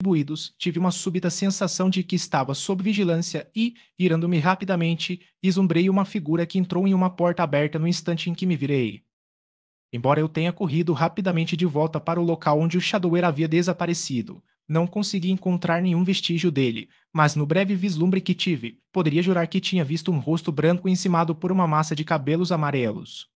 distribuídos, tive uma súbita sensação de que estava sob vigilância e, irando-me rapidamente, vislumbrei uma figura que entrou em uma porta aberta no instante em que me virei. Embora eu tenha corrido rapidamente de volta para o local onde o Shadower havia desaparecido, não consegui encontrar nenhum vestígio dele, mas no breve vislumbre que tive, poderia jurar que tinha visto um rosto branco encimado por uma massa de cabelos amarelos.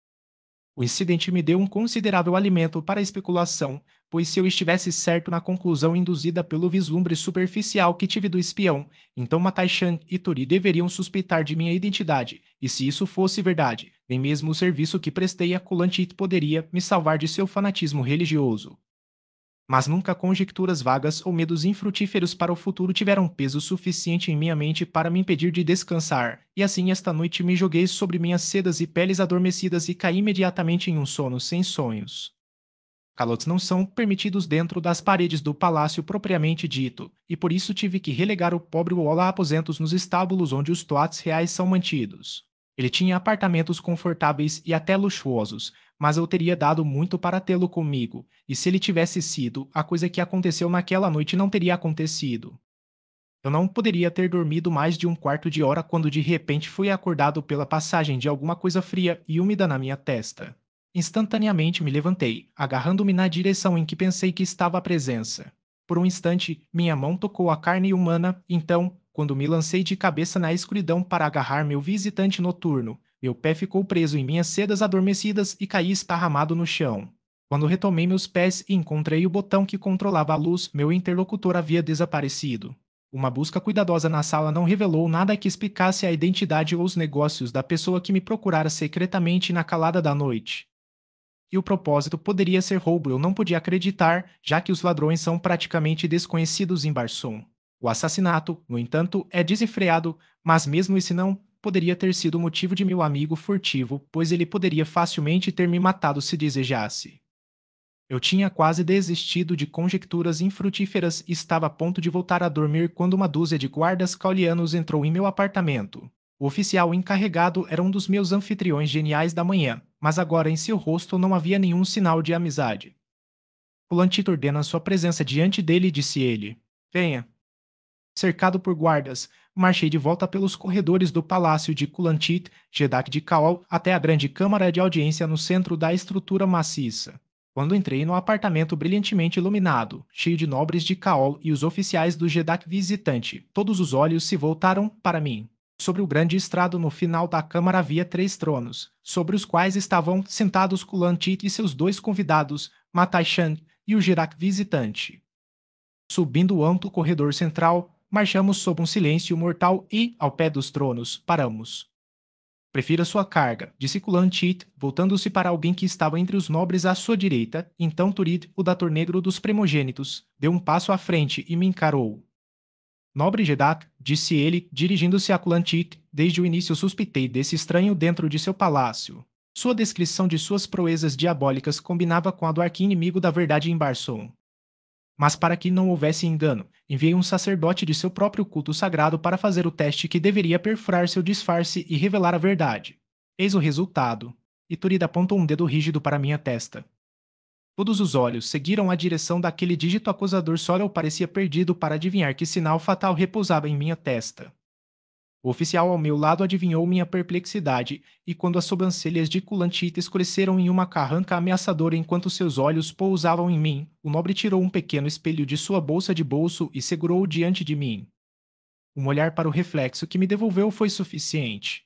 O incidente me deu um considerável alimento para a especulação, pois se eu estivesse certo na conclusão induzida pelo vislumbre superficial que tive do espião, então Matai-chan e Tori deveriam suspeitar de minha identidade, e se isso fosse verdade, nem mesmo o serviço que prestei a Kulantit poderia me salvar de seu fanatismo religioso. Mas nunca conjecturas vagas ou medos infrutíferos para o futuro tiveram peso suficiente em minha mente para me impedir de descansar, e assim esta noite me joguei sobre minhas sedas e peles adormecidas e caí imediatamente em um sono sem sonhos. Calotes não são permitidos dentro das paredes do palácio propriamente dito, e por isso tive que relegar o pobre Wola a aposentos nos estábulos onde os toats reais são mantidos. Ele tinha apartamentos confortáveis e até luxuosos, mas eu teria dado muito para tê-lo comigo, e se ele tivesse sido, a coisa que aconteceu naquela noite não teria acontecido. Eu não poderia ter dormido mais de um quarto de hora quando de repente fui acordado pela passagem de alguma coisa fria e úmida na minha testa. Instantaneamente me levantei, agarrando-me na direção em que pensei que estava a presença. Por um instante, minha mão tocou a carne humana, então, quando me lancei de cabeça na escuridão para agarrar meu visitante noturno, meu pé ficou preso em minhas sedas adormecidas e caí esparramado no chão. Quando retomei meus pés e encontrei o botão que controlava a luz, meu interlocutor havia desaparecido. Uma busca cuidadosa na sala não revelou nada que explicasse a identidade ou os negócios da pessoa que me procurara secretamente na calada da noite. E o propósito poderia ser roubo, eu não podia acreditar, já que os ladrões são praticamente desconhecidos em Barsoom. O assassinato, no entanto, é desenfreado, mas mesmo esse não poderia ter sido motivo de meu amigo furtivo, pois ele poderia facilmente ter me matado se desejasse. Eu tinha quase desistido de conjecturas infrutíferas e estava a ponto de voltar a dormir quando uma dúzia de guardas caulianos entrou em meu apartamento. O oficial encarregado era um dos meus anfitriões geniais da manhã, mas agora em seu rosto não havia nenhum sinal de amizade. O Lantito ordena sua presença diante dele, disse ele. Venha. Cercado por guardas, marchei de volta pelos corredores do palácio de Kulantit, Jedak de Kaol, até a grande câmara de audiência no centro da estrutura maciça. Quando entrei no apartamento brilhantemente iluminado, cheio de nobres de Kaol e os oficiais do Jedak visitante, todos os olhos se voltaram para mim. Sobre o grande estrado no final da câmara havia 3 tronos, sobre os quais estavam sentados Kulantit e seus 2 convidados, Matai-chan e o Jedak visitante. Subindo o amplo corredor central, marchamos sob um silêncio mortal e, ao pé dos tronos, paramos. Prefira sua carga, disse Kulantit, voltando-se para alguém que estava entre os nobres à sua direita. Então Turid, o dator negro dos primogênitos, deu um passo à frente e me encarou. Nobre Jedak, disse ele, dirigindo-se a Kulantit, desde o início suspeitei desse estranho dentro de seu palácio. Sua descrição de suas proezas diabólicas combinava com a do arqui-inimigo da verdade em Barsoom. Mas para que não houvesse engano, enviei um sacerdote de seu próprio culto sagrado para fazer o teste que deveria perfurar seu disfarce e revelar a verdade. Eis o resultado. E Turid apontou um dedo rígido para minha testa. Todos os olhos seguiram a direção daquele dígito acusador, só eu parecia perdido para adivinhar que sinal fatal repousava em minha testa. O oficial ao meu lado adivinhou minha perplexidade, e quando as sobrancelhas de Kulantit escureceram em uma carranca ameaçadora enquanto seus olhos pousavam em mim, o nobre tirou um pequeno espelho de sua bolsa de bolso e segurou-o diante de mim. Um olhar para o reflexo que me devolveu foi suficiente.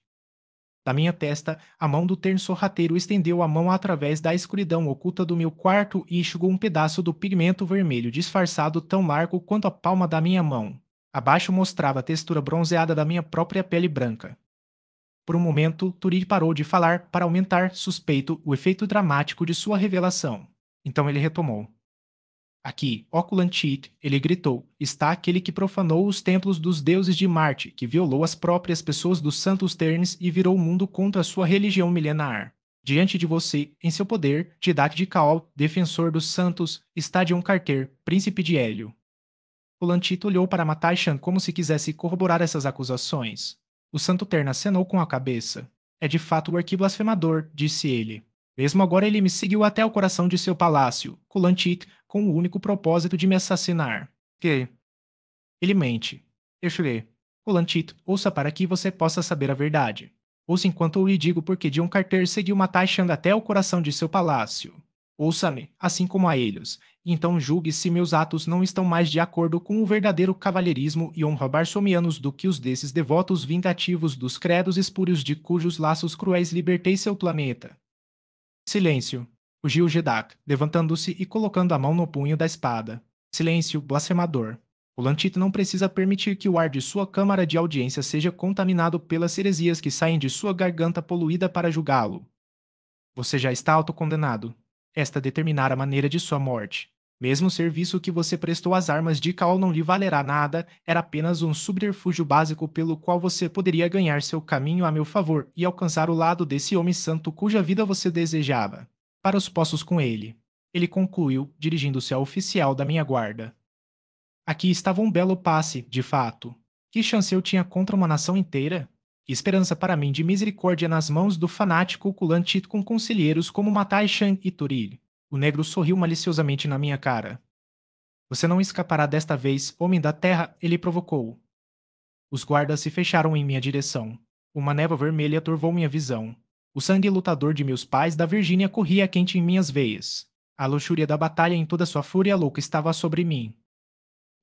Da minha testa, a mão do terno sorrateiro estendeu a mão através da escuridão oculta do meu quarto e enxugou um pedaço do pigmento vermelho disfarçado tão largo quanto a palma da minha mão. Abaixo mostrava a textura bronzeada da minha própria pele branca. Por um momento, Turid parou de falar para aumentar, suspeito, o efeito dramático de sua revelação. Então ele retomou. Aqui, ó Kulantit, ele gritou, está aquele que profanou os templos dos deuses de Marte, que violou as próprias pessoas dos santos Ternes e virou o mundo contra a sua religião milenar. Diante de você, em seu poder, Jedak de Kaol, defensor dos santos, está Dion Carter, príncipe de Hélio. Kulantit olhou para Matai-chan como se quisesse corroborar essas acusações. O santo Terna acenou com a cabeça. É de fato o arquiblasfemador, disse ele. Mesmo agora ele me seguiu até o coração de seu palácio, Kulantit, com o único propósito de me assassinar. Que? Ele mente. Eu chorei. Colantito, ouça para que você possa saber a verdade. Ouça enquanto eu lhe digo porque Dion Carter seguiu Matachand até o coração de seu palácio. Ouça-me, assim como a eles, e então julgue se meus atos não estão mais de acordo com o verdadeiro cavalheirismo e honra barsomianos do que os desses devotos vingativos dos credos espúrios de cujos laços cruéis libertei seu planeta. Silêncio, rugiu Jedak, levantando-se e colocando a mão no punho da espada. Silêncio, blasfemador. O Lantito não precisa permitir que o ar de sua câmara de audiência seja contaminado pelas heresias que saem de sua garganta poluída para julgá-lo. Você já está autocondenado. Esta determinará a maneira de sua morte. Mesmo o serviço que você prestou às armas de Kaol não lhe valerá nada, era apenas um subterfúgio básico pelo qual você poderia ganhar seu caminho a meu favor e alcançar o lado desse homem santo cuja vida você desejava. Para os poços com ele. Ele concluiu, dirigindo-se ao oficial da minha guarda. Aqui estava um belo passe, de fato. Que chance eu tinha contra uma nação inteira? Que esperança para mim de misericórdia nas mãos do fanático Kulantito com conselheiros como Matai Shan e Turil. O negro sorriu maliciosamente na minha cara. Você não escapará desta vez, homem da terra, ele provocou. Os guardas se fecharam em minha direção. Uma névoa vermelha turvou minha visão. O sangue lutador de meus pais da Virgínia corria quente em minhas veias. A luxúria da batalha em toda sua fúria louca estava sobre mim.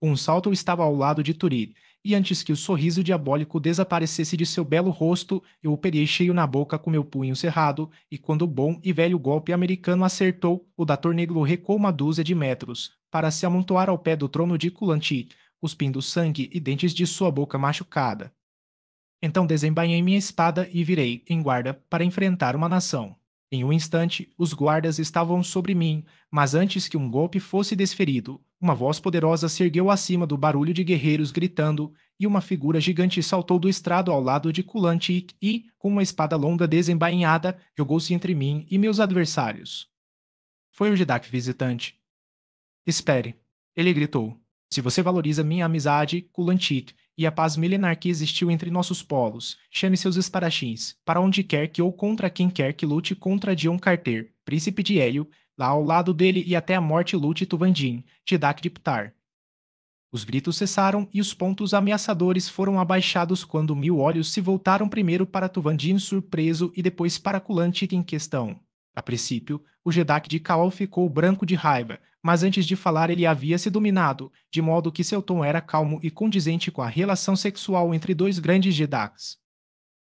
Um salto estava ao lado de Turid, e antes que o sorriso diabólico desaparecesse de seu belo rosto, eu o peguei cheio na boca com meu punho cerrado, e quando o bom e velho golpe americano acertou, o dator negro recuou uma dúzia de metros, para se amontoar ao pé do trono de Kulanti, cuspindo sangue e dentes de sua boca machucada. Então desembainhei minha espada e virei, em guarda, para enfrentar uma nação. Em um instante, os guardas estavam sobre mim, mas antes que um golpe fosse desferido, uma voz poderosa se ergueu acima do barulho de guerreiros gritando, e uma figura gigante saltou do estrado ao lado de Kulantik e, com uma espada longa desembainhada, jogou-se entre mim e meus adversários. Foi o Jedak visitante. Espere, ele gritou. Se você valoriza minha amizade, Kulantik, e a paz milenar que existiu entre nossos polos, chame seus espadachins, para onde quer que ou contra quem quer que lute contra Dion Carter, príncipe de Hélio, lá ao lado dele e até a morte lute Tuvandin, Tidak de Ptar. Os gritos cessaram e os pontos ameaçadores foram abaixados quando 1000 olhos se voltaram primeiro para Tuvandin surpreso e depois para Kulantik em questão. A princípio, o Jedak de Kaol ficou branco de raiva, mas antes de falar ele havia se dominado, de modo que seu tom era calmo e condizente com a relação sexual entre dois grandes Jedaks.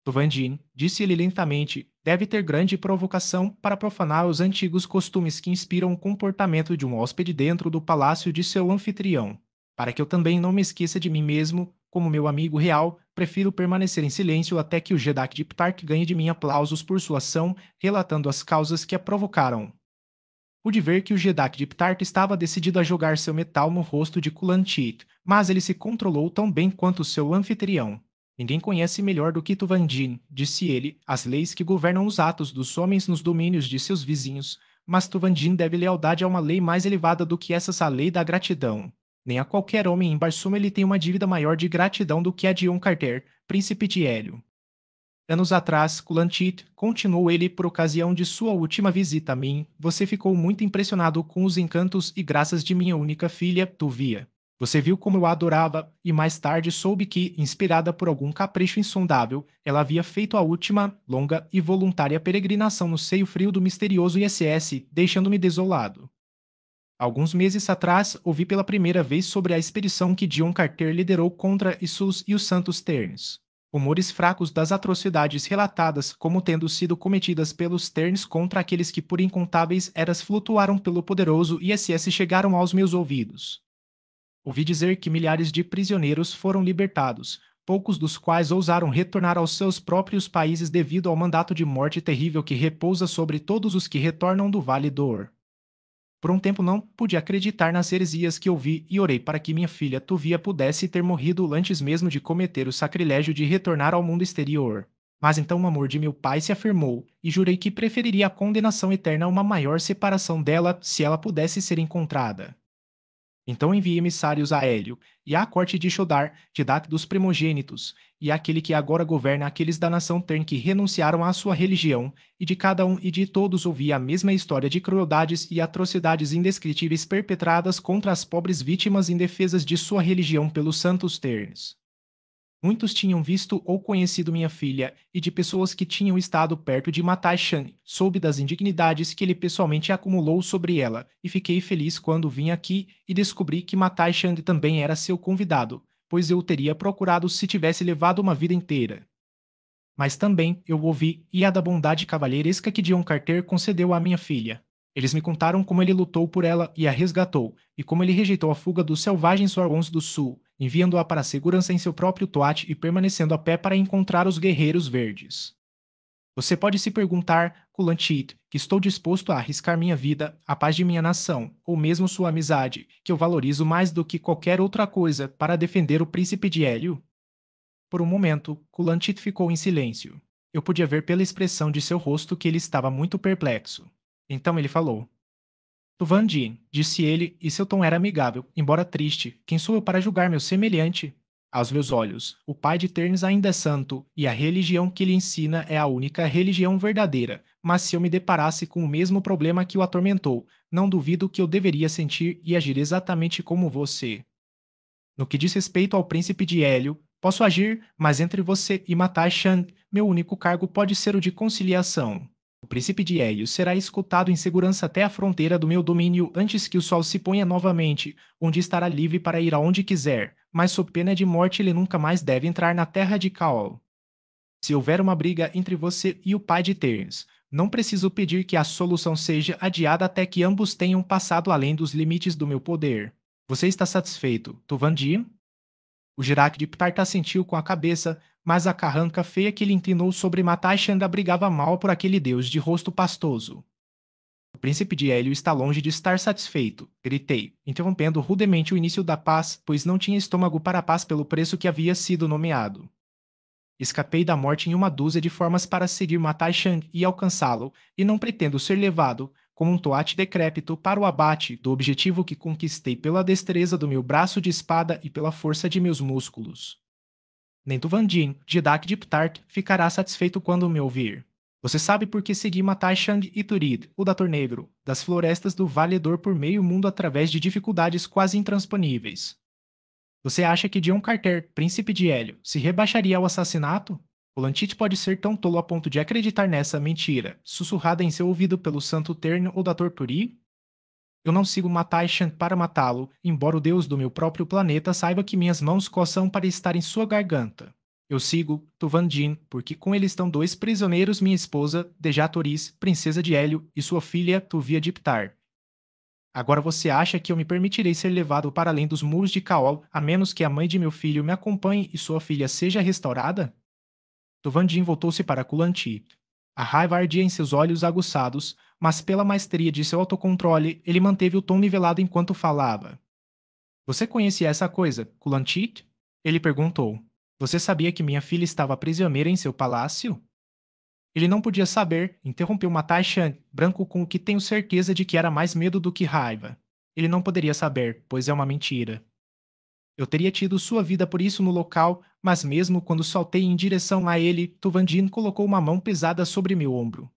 Tuvandin, disse ele lentamente, deve ter grande provocação para profanar os antigos costumes que inspiram o comportamento de um hóspede dentro do palácio de seu anfitrião. Para que eu também não me esqueça de mim mesmo, como meu amigo real, prefiro permanecer em silêncio até que o Jedak de Ptark ganhe de mim aplausos por sua ação, relatando as causas que a provocaram. Pude ver que o Jedak de Ptart estava decidido a jogar seu metal no rosto de Kulantit, mas ele se controlou tão bem quanto seu anfitrião. Ninguém conhece melhor do que Tuvandin, disse ele, as leis que governam os atos dos homens nos domínios de seus vizinhos, mas Tuvandin deve lealdade a uma lei mais elevada do que essa lei da gratidão. Nem a qualquer homem em Barsuma ele tem uma dívida maior de gratidão do que a de Dion Carter, príncipe de Hélio. Anos atrás, Kulantit, continuou ele por ocasião de sua última visita a mim, você ficou muito impressionado com os encantos e graças de minha única filha, Tuvia. Você viu como eu a adorava, e mais tarde soube que, inspirada por algum capricho insondável, ela havia feito a última, longa e voluntária peregrinação no seio frio do misterioso ISS, deixando-me desolado. Alguns meses atrás, ouvi pela primeira vez sobre a expedição que Dion Carter liderou contra Issus e os Santos Terns. Rumores fracos das atrocidades relatadas como tendo sido cometidas pelos Terns contra aqueles que por incontáveis eras flutuaram pelo poderoso ISS chegaram aos meus ouvidos. Ouvi dizer que milhares de prisioneiros foram libertados, poucos dos quais ousaram retornar aos seus próprios países devido ao mandato de morte terrível que repousa sobre todos os que retornam do Vale Dor. Por um tempo não pude acreditar nas heresias que ouvi e orei para que minha filha Tuvia pudesse ter morrido antes mesmo de cometer o sacrilégio de retornar ao mundo exterior. Mas então o amor de meu pai se afirmou, e jurei que preferiria a condenação eterna a uma maior separação dela se ela pudesse ser encontrada. Então enviei emissários a Hélio, e à corte de Shodar, Didac dos primogênitos, e àquele que agora governa aqueles da nação Tern que renunciaram à sua religião, e de cada um e de todos ouvi a mesma história de crueldades e atrocidades indescritíveis perpetradas contra as pobres vítimas indefesas de sua religião pelos santos Terns. Muitos tinham visto ou conhecido minha filha, e de pessoas que tinham estado perto de Matai Shan, soube das indignidades que ele pessoalmente acumulou sobre ela, e fiquei feliz quando vim aqui e descobri que Matai Shan também era seu convidado, pois eu o teria procurado se tivesse levado uma vida inteira. Mas também eu ouvi e a da bondade cavalheiresca que Dion Carter concedeu à minha filha. Eles me contaram como ele lutou por ela e a resgatou, e como ele rejeitou a fuga dos selvagens Wargons do Sul, enviando-a para a segurança em seu próprio Toat e permanecendo a pé para encontrar os guerreiros verdes. Você pode se perguntar, Kulantit, que estou disposto a arriscar minha vida, a paz de minha nação, ou mesmo sua amizade, que eu valorizo mais do que qualquer outra coisa, para defender o príncipe de Hélio? Por um momento, Kulantit ficou em silêncio. Eu podia ver pela expressão de seu rosto que ele estava muito perplexo. Então ele falou. Tuvandin, disse ele, e seu tom era amigável, embora triste. Quem sou eu para julgar meu semelhante? Aos meus olhos, o pai de Ternes ainda é santo, e a religião que lhe ensina é a única religião verdadeira. Mas se eu me deparasse com o mesmo problema que o atormentou, não duvido que eu deveria sentir e agir exatamente como você. No que diz respeito ao príncipe de Hélio, posso agir, mas entre você e Matai Shan, meu único cargo pode ser o de conciliação. O príncipe de Hélio será escoltado em segurança até a fronteira do meu domínio antes que o sol se ponha novamente, onde estará livre para ir aonde quiser, mas sob pena de morte ele nunca mais deve entrar na terra de Caol. Se houver uma briga entre você e o pai de Terns, não preciso pedir que a solução seja adiada até que ambos tenham passado além dos limites do meu poder. Você está satisfeito, Tuvandi? O Jirak de Ptarta assentiu com a cabeça, mas a carranca feia que ele inclinou sobre Matai ainda brigava mal por aquele deus de rosto pastoso. O príncipe de Hélio está longe de estar satisfeito, gritei, interrompendo rudemente o início da paz, pois não tinha estômago para a paz pelo preço que havia sido nomeado. Escapei da morte em uma dúzia de formas para seguir Matai Shang e alcançá-lo, e não pretendo ser levado, como um toate decrépito, para o abate do objetivo que conquistei pela destreza do meu braço de espada e pela força de meus músculos. Nem Tuvandin, Didac de Ptart, ficará satisfeito quando me ouvir. Você sabe por que segui Matai Shang e Turid, o Dator Negro, das florestas do Valedor por meio mundo através de dificuldades quase intransponíveis. Você acha que Dion Carter, príncipe de Hélio, se rebaixaria ao assassinato? O Lantit pode ser tão tolo a ponto de acreditar nessa mentira, sussurrada em seu ouvido pelo santo Tern ou da Torturi? Eu não sigo Matai Shan para matá-lo, embora o deus do meu próprio planeta saiba que minhas mãos coçam para estar em sua garganta. Eu sigo Tuvandin, porque com ele estão dois prisioneiros, minha esposa, Dejatoris, princesa de Hélio, e sua filha, Tuvia de Ptar. Agora você acha que eu me permitirei ser levado para além dos muros de Caol, a menos que a mãe de meu filho me acompanhe e sua filha seja restaurada? Tuvandin voltou-se para Kulanti. A raiva ardia em seus olhos aguçados, mas pela maestria de seu autocontrole, ele manteve o tom nivelado enquanto falava. Você conhecia essa coisa, Kulanti? Ele perguntou. Você sabia que minha filha estava prisioneira em seu palácio? Ele não podia saber, interrompeu Matai Shan, branco com o que tenho certeza de que era mais medo do que raiva. Ele não poderia saber, pois é uma mentira. Eu teria tido sua vida por isso no local, mas mesmo quando saltei em direção a ele, Tuvandin colocou uma mão pesada sobre meu ombro.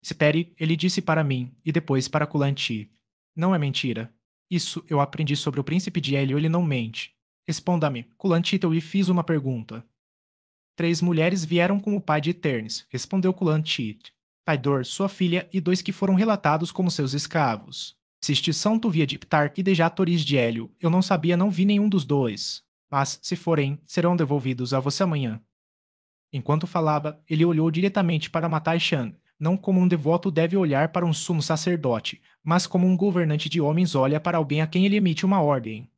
Espere, ele disse para mim, e depois para Kulanti. Não é mentira. Isso eu aprendi sobre o príncipe de Hélio, ele não mente. Responda-me, Kulanti, eu lhe fiz uma pergunta. 3 mulheres vieram com o pai de Ternes, respondeu Kulanti. Paidor, sua filha e 2 que foram relatados como seus escravos. Se estes são Tuvia de Ptar e Dejatoris de Hélio, eu não sabia, não vi nenhum dos dois. Mas, se forem, serão devolvidos a você amanhã. Enquanto falava, ele olhou diretamente para Matai Shan, não como um devoto deve olhar para um sumo sacerdote, mas como um governante de homens olha para alguém a quem ele emite uma ordem.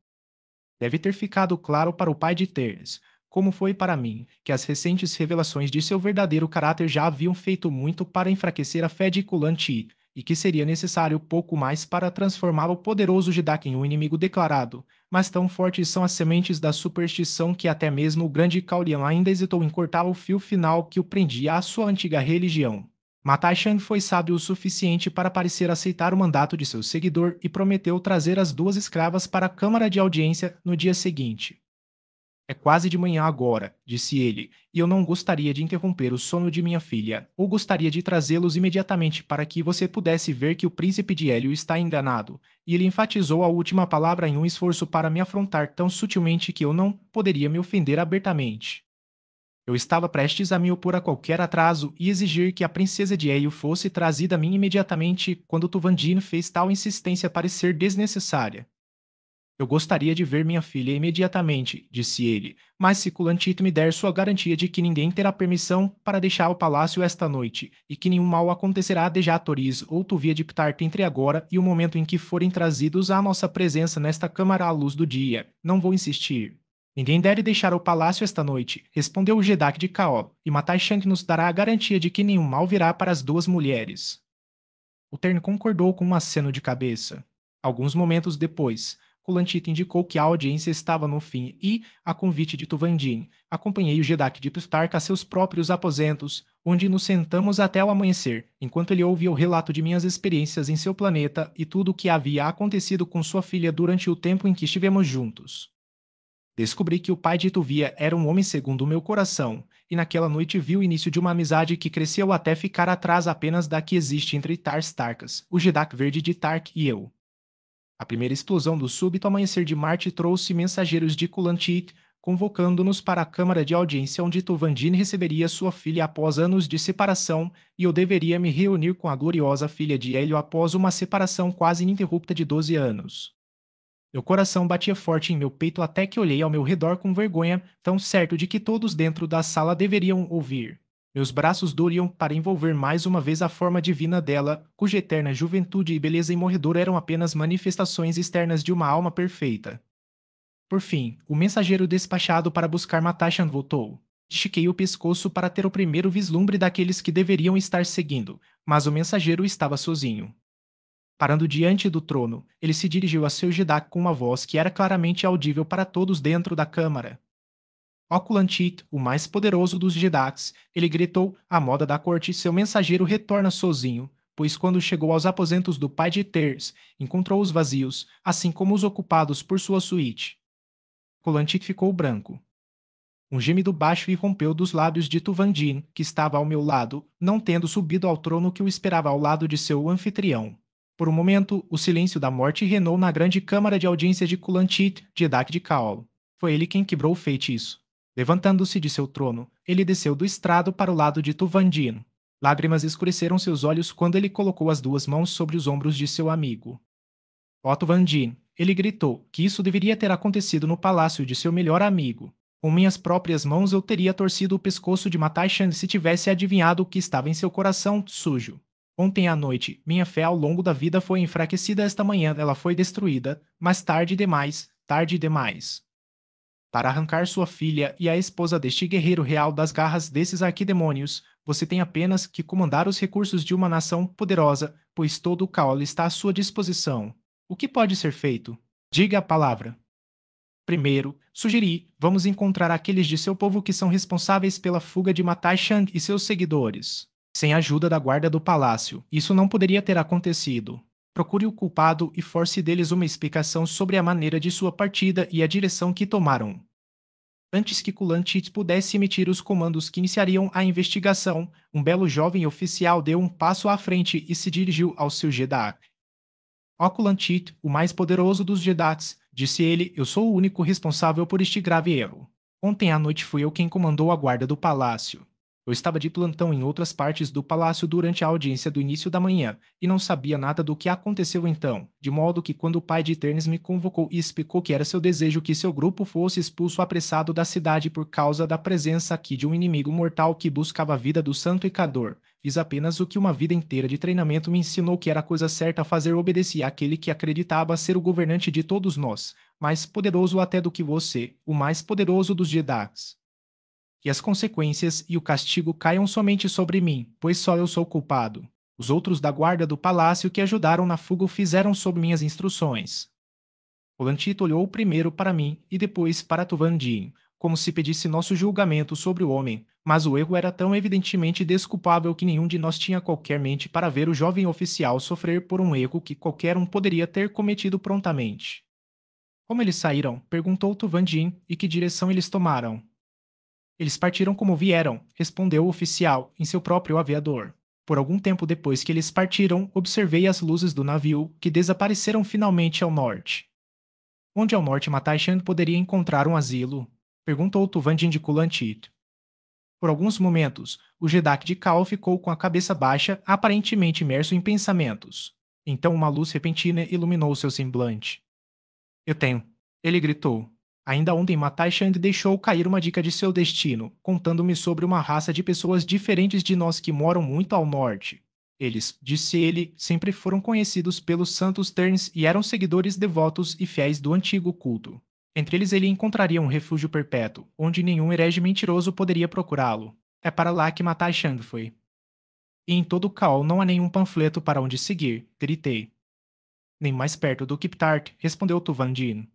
Deve ter ficado claro para o pai de Ternes, como foi para mim, que as recentes revelações de seu verdadeiro caráter já haviam feito muito para enfraquecer a fé de Kulanti, e que seria necessário pouco mais para transformar o poderoso Jidak em um inimigo declarado, mas tão fortes são as sementes da superstição que até mesmo o grande Kaulian ainda hesitou em cortar o fio final que o prendia à sua antiga religião. Matai-Shan foi sábio o suficiente para parecer aceitar o mandato de seu seguidor e prometeu trazer as duas escravas para a câmara de audiência no dia seguinte. É quase de manhã agora, disse ele, e eu não gostaria de interromper o sono de minha filha, ou gostaria de trazê-los imediatamente para que você pudesse ver que o príncipe de Hélio está enganado. E ele enfatizou a última palavra em um esforço para me afrontar tão sutilmente que eu não poderia me ofender abertamente. Eu estava prestes a me opor a qualquer atraso e exigir que a princesa de Hélio fosse trazida a mim imediatamente quando Tuvandine fez tal insistência parecer desnecessária. Eu gostaria de ver minha filha imediatamente, disse ele, mas se Culantito me der sua garantia de que ninguém terá permissão para deixar o palácio esta noite, e que nenhum mal acontecerá de Jatoriz ou Tuvia de Ptarte entre agora e o momento em que forem trazidos à nossa presença nesta câmara à luz do dia, não vou insistir. Ninguém deve deixar o palácio esta noite, respondeu o Jedak de Kaol, e Matai Shank nos dará a garantia de que nenhum mal virá para as duas mulheres. O Terno concordou com um aceno de cabeça. Alguns momentos depois, Kulantita indicou que a audiência estava no fim e, a convite de Tuvandin, acompanhei o Jedak de Pistarca a seus próprios aposentos, onde nos sentamos até o amanhecer, enquanto ele ouvia o relato de minhas experiências em seu planeta e tudo o que havia acontecido com sua filha durante o tempo em que estivemos juntos. Descobri que o pai de Tuvia era um homem segundo o meu coração, e naquela noite vi o início de uma amizade que cresceu até ficar atrás apenas da que existe entre Tars Tarkas, o Jedak Verde de Tark e eu. A primeira explosão do súbito amanhecer de Marte trouxe mensageiros de Kulantit, convocando-nos para a câmara de audiência onde Tuvandine receberia sua filha após anos de separação, e eu deveria me reunir com a gloriosa filha de Hélio após uma separação quase ininterrupta de 12 anos. Meu coração batia forte em meu peito até que olhei ao meu redor com vergonha, tão certo de que todos dentro da sala deveriam ouvir. Meus braços doriam para envolver mais uma vez a forma divina dela, cuja eterna juventude e beleza imorredora eram apenas manifestações externas de uma alma perfeita. Por fim, o mensageiro despachado para buscar Matashan voltou. Estiquei o pescoço para ter o primeiro vislumbre daqueles que deveriam estar seguindo, mas o mensageiro estava sozinho. Parando diante do trono, ele se dirigiu a seu Jedak com uma voz que era claramente audível para todos dentro da câmara. Oculantit, o mais poderoso dos Jedaks, ele gritou, à moda da corte, seu mensageiro retorna sozinho, pois quando chegou aos aposentos do pai de Ters, encontrou-os vazios, assim como os ocupados por sua suíte. Oculantit ficou branco. Um gemido baixo irrompeu dos lábios de Tuvandin, que estava ao meu lado, não tendo subido ao trono que o esperava ao lado de seu anfitrião. Por um momento, o silêncio da morte reinou na grande câmara de audiência de Kulantit, Jedak de Kaol. Foi ele quem quebrou o feitiço. Levantando-se de seu trono, ele desceu do estrado para o lado de Tuvandin. Lágrimas escureceram seus olhos quando ele colocou as duas mãos sobre os ombros de seu amigo. Ó Tuvandin, ele gritou que isso deveria ter acontecido no palácio de seu melhor amigo. Com minhas próprias mãos eu teria torcido o pescoço de Matai-Shan se tivesse adivinhado o que estava em seu coração sujo. Ontem à noite, minha fé ao longo da vida foi enfraquecida, esta manhã ela foi destruída, mas tarde demais, tarde demais. Para arrancar sua filha e a esposa deste guerreiro real das garras desses arquidemônios, você tem apenas que comandar os recursos de uma nação poderosa, pois todo o caos está à sua disposição. O que pode ser feito? Diga a palavra. Primeiro, sugeri, vamos encontrar aqueles de seu povo que são responsáveis pela fuga de Matai Shang e seus seguidores. Sem a ajuda da guarda do palácio, isso não poderia ter acontecido. Procure o culpado e force deles uma explicação sobre a maneira de sua partida e a direção que tomaram. Antes que Kulantit pudesse emitir os comandos que iniciariam a investigação, um belo jovem oficial deu um passo à frente e se dirigiu ao seu Jedak. Ó Kulantit, o mais poderoso dos Jedaks, disse ele, eu sou o único responsável por este grave erro. Ontem à noite fui eu quem comandou a guarda do palácio. Eu estava de plantão em outras partes do palácio durante a audiência do início da manhã, e não sabia nada do que aconteceu então, de modo que quando o pai de Ternes me convocou e explicou que era seu desejo que seu grupo fosse expulso apressado da cidade por causa da presença aqui de um inimigo mortal que buscava a vida do santo Icador, fiz apenas o que uma vida inteira de treinamento me ensinou que era a coisa certa a fazer, obedecer àquele que acreditava ser o governante de todos nós, mais poderoso até do que você, o mais poderoso dos Jedaks. Que as consequências e o castigo caiam somente sobre mim, pois só eu sou culpado. Os outros da guarda do palácio que ajudaram na fuga o fizeram sob minhas instruções. Olantito olhou primeiro para mim e depois para Tuvandin, como se pedisse nosso julgamento sobre o homem, Mas o erro era tão evidentemente desculpável que nenhum de nós tinha qualquer mente para ver o jovem oficial sofrer por um erro que qualquer um poderia ter cometido prontamente. Como eles saíram? Perguntou Tuvandin, e que direção eles tomaram. Eles partiram como vieram, respondeu o oficial, em seu próprio aviador. Por algum tempo depois que eles partiram, observei as luzes do navio, que desapareceram finalmente ao norte. Onde ao norte Mataishan poderia encontrar um asilo? Perguntou Tuvandin de Kulantit. Por alguns momentos, o Jedak de Cal ficou com a cabeça baixa, aparentemente imerso em pensamentos. Então uma luz repentina iluminou seu semblante. Eu tenho. Ele gritou. Ainda ontem Matai Chand deixou cair uma dica de seu destino, contando-me sobre uma raça de pessoas diferentes de nós que moram muito ao norte. Eles, disse ele, sempre foram conhecidos pelos santos Terns e eram seguidores devotos e fiéis do antigo culto. Entre eles ele encontraria um refúgio perpétuo, onde nenhum herege mentiroso poderia procurá-lo. É para lá que Matai Chand foi. E em todo o Caol não há nenhum panfleto para onde seguir, gritei. Nem mais perto do Kiptart, respondeu Tuvandin.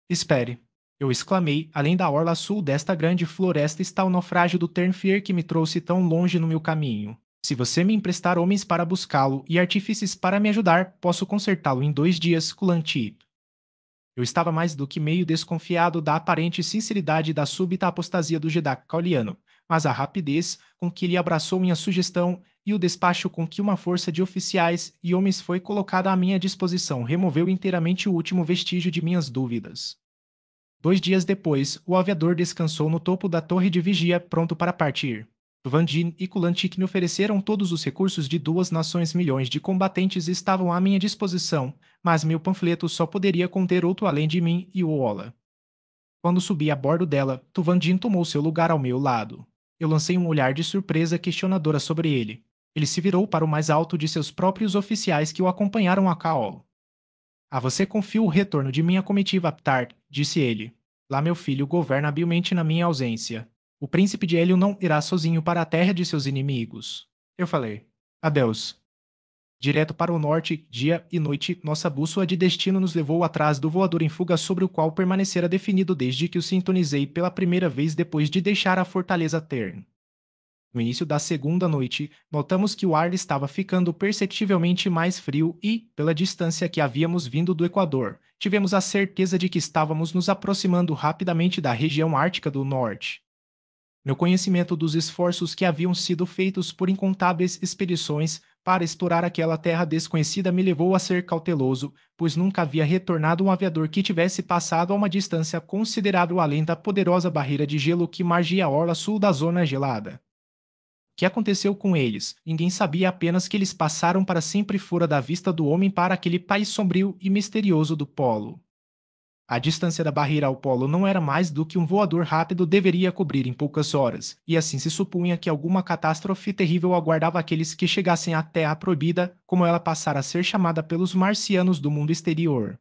Espere, eu exclamei, além da orla sul desta grande floresta está o naufrágio do Ternfir que me trouxe tão longe no meu caminho. Se você me emprestar homens para buscá-lo e artífices para me ajudar, posso consertá-lo em 2 dias, Kulanti. Eu estava mais do que meio desconfiado da aparente sinceridade da súbita apostasia do Jedak Cauliano, mas a rapidez com que ele abraçou minha sugestão e o despacho com que uma força de oficiais e homens foi colocada à minha disposição removeu inteiramente o último vestígio de minhas dúvidas. 2 dias depois, o aviador descansou no topo da torre de vigia, pronto para partir. Vandin e Kulantik me ofereceram todos os recursos de 2 nações. Milhões de combatentes estavam à minha disposição, mas meu panfleto só poderia conter outro além de mim e o Ola. Quando subi a bordo dela, Tuvandin tomou seu lugar ao meu lado. Eu lancei um olhar de surpresa questionadora sobre ele. Ele se virou para o mais alto de seus próprios oficiais que o acompanharam a Caol. A você confio o retorno de minha comitiva Aptar, disse ele. Lá meu filho governa habilmente na minha ausência. O príncipe de Hélio não irá sozinho para a terra de seus inimigos. Eu falei. Adeus. Direto para o norte, dia e noite, nossa bússola de destino nos levou atrás do voador em fuga sobre o qual permanecera definido desde que o sintonizei pela primeira vez depois de deixar a fortaleza Tern. No início da segunda noite, notamos que o ar estava ficando perceptivelmente mais frio e, pela distância que havíamos vindo do Equador, tivemos a certeza de que estávamos nos aproximando rapidamente da região ártica do norte. Meu conhecimento dos esforços que haviam sido feitos por incontáveis expedições para explorar aquela terra desconhecida me levou a ser cauteloso, pois nunca havia retornado um aviador que tivesse passado a uma distância considerável além da poderosa barreira de gelo que margia a orla sul da zona gelada. O que aconteceu com eles? Ninguém sabia, apenas que eles passaram para sempre fora da vista do homem para aquele país sombrio e misterioso do polo. A distância da barreira ao polo não era mais do que um voador rápido deveria cobrir em poucas horas, e assim se supunha que alguma catástrofe terrível aguardava aqueles que chegassem à Terra Proibida, como ela passara a ser chamada pelos marcianos do mundo exterior.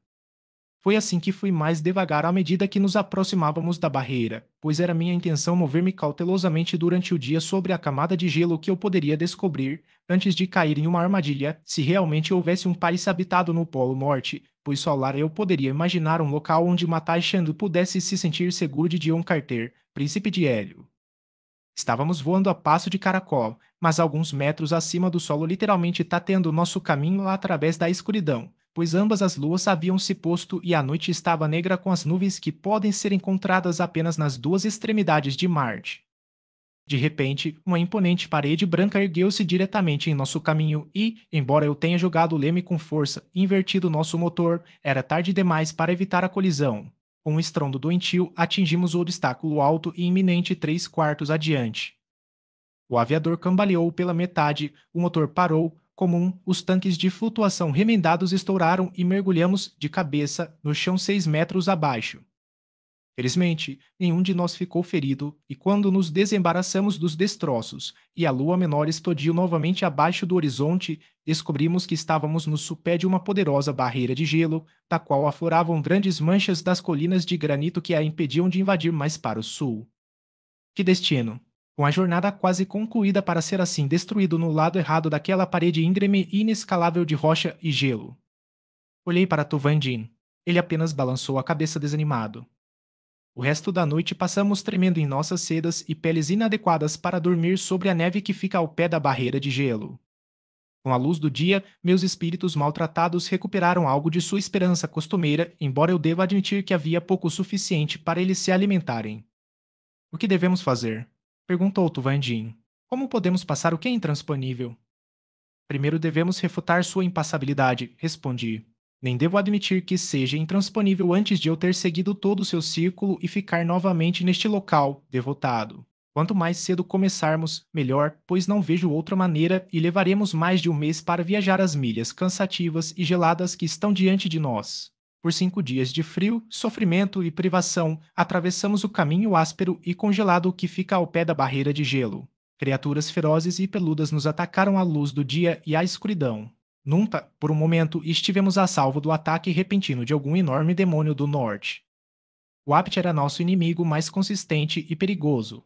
Foi assim que fui mais devagar à medida que nos aproximávamos da barreira, pois era minha intenção mover-me cautelosamente durante o dia sobre a camada de gelo que eu poderia descobrir, antes de cair em uma armadilha, se realmente houvesse um país habitado no Polo Norte, pois só lá eu poderia imaginar um local onde Matai Chandu pudesse se sentir seguro de Dion Carter, príncipe de Hélio. Estávamos voando a passo de caracol, mas alguns metros acima do solo, literalmente tateando nosso caminho lá através da escuridão, pois ambas as luas haviam se posto e a noite estava negra com as nuvens que podem ser encontradas apenas nas duas extremidades de Marte. De repente, uma imponente parede branca ergueu-se diretamente em nosso caminho e, embora eu tenha jogado o leme com força e invertido nosso motor, era tarde demais para evitar a colisão. Com um estrondo doentio, atingimos o obstáculo alto e iminente 3/4 adiante. O aviador cambaleou pela metade, o motor parou, comum, os tanques de flutuação remendados estouraram e mergulhamos, de cabeça, no chão 6 metros abaixo. Felizmente, nenhum de nós ficou ferido, e quando nos desembaraçamos dos destroços e a lua menor explodiu novamente abaixo do horizonte, descobrimos que estávamos no supé de uma poderosa barreira de gelo, da qual afloravam grandes manchas das colinas de granito que a impediam de invadir mais para o sul. Que destino! Com a jornada quase concluída para ser assim destruído no lado errado daquela parede íngreme e inescalável de rocha e gelo. Olhei para Tuvandin. Ele apenas balançou a cabeça desanimado. O resto da noite passamos tremendo em nossas sedas e peles inadequadas para dormir sobre a neve que fica ao pé da barreira de gelo. Com a luz do dia, meus espíritos maltratados recuperaram algo de sua esperança costumeira, embora eu deva admitir que havia pouco suficiente para eles se alimentarem. O que devemos fazer? Perguntou Tuvandin. Como podemos passar o que é intransponível? Primeiro devemos refutar sua impassabilidade, respondi. Nem devo admitir que seja intransponível antes de eu ter seguido todo o seu círculo e ficar novamente neste local, devotado. Quanto mais cedo começarmos, melhor, pois não vejo outra maneira e levaremos mais de um mês para viajar as milhas cansativas e geladas que estão diante de nós. Por 5 dias de frio, sofrimento e privação, atravessamos o caminho áspero e congelado que fica ao pé da barreira de gelo. Criaturas ferozes e peludas nos atacaram à luz do dia e à escuridão. Nunca, por um momento, estivemos a salvo do ataque repentino de algum enorme demônio do norte. O Apt era nosso inimigo mais consistente e perigoso.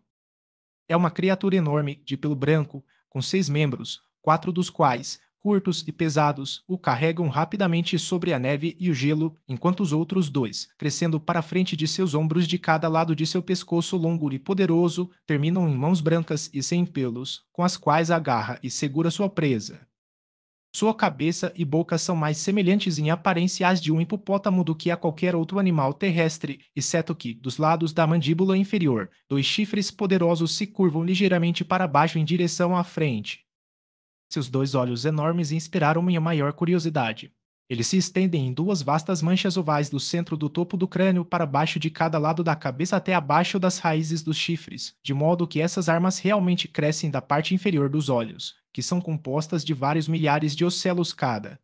É uma criatura enorme, de pelo branco, com 6 membros, 4 dos quais, curtos e pesados, o carregam rapidamente sobre a neve e o gelo, enquanto os outros 2, crescendo para frente de seus ombros de cada lado de seu pescoço longo e poderoso, terminam em mãos brancas e sem pelos, com as quais agarra e segura sua presa. Sua cabeça e boca são mais semelhantes em aparência às de um hipopótamo do que a qualquer outro animal terrestre, exceto que, dos lados da mandíbula inferior, 2 chifres poderosos se curvam ligeiramente para baixo em direção à frente. Seus 2 olhos enormes inspiraram minha maior curiosidade. Eles se estendem em 2 vastas manchas ovais do centro do topo do crânio para baixo de cada lado da cabeça até abaixo das raízes dos chifres, de modo que essas armas realmente crescem da parte inferior dos olhos, que são compostas de vários milhares de ocelos cada.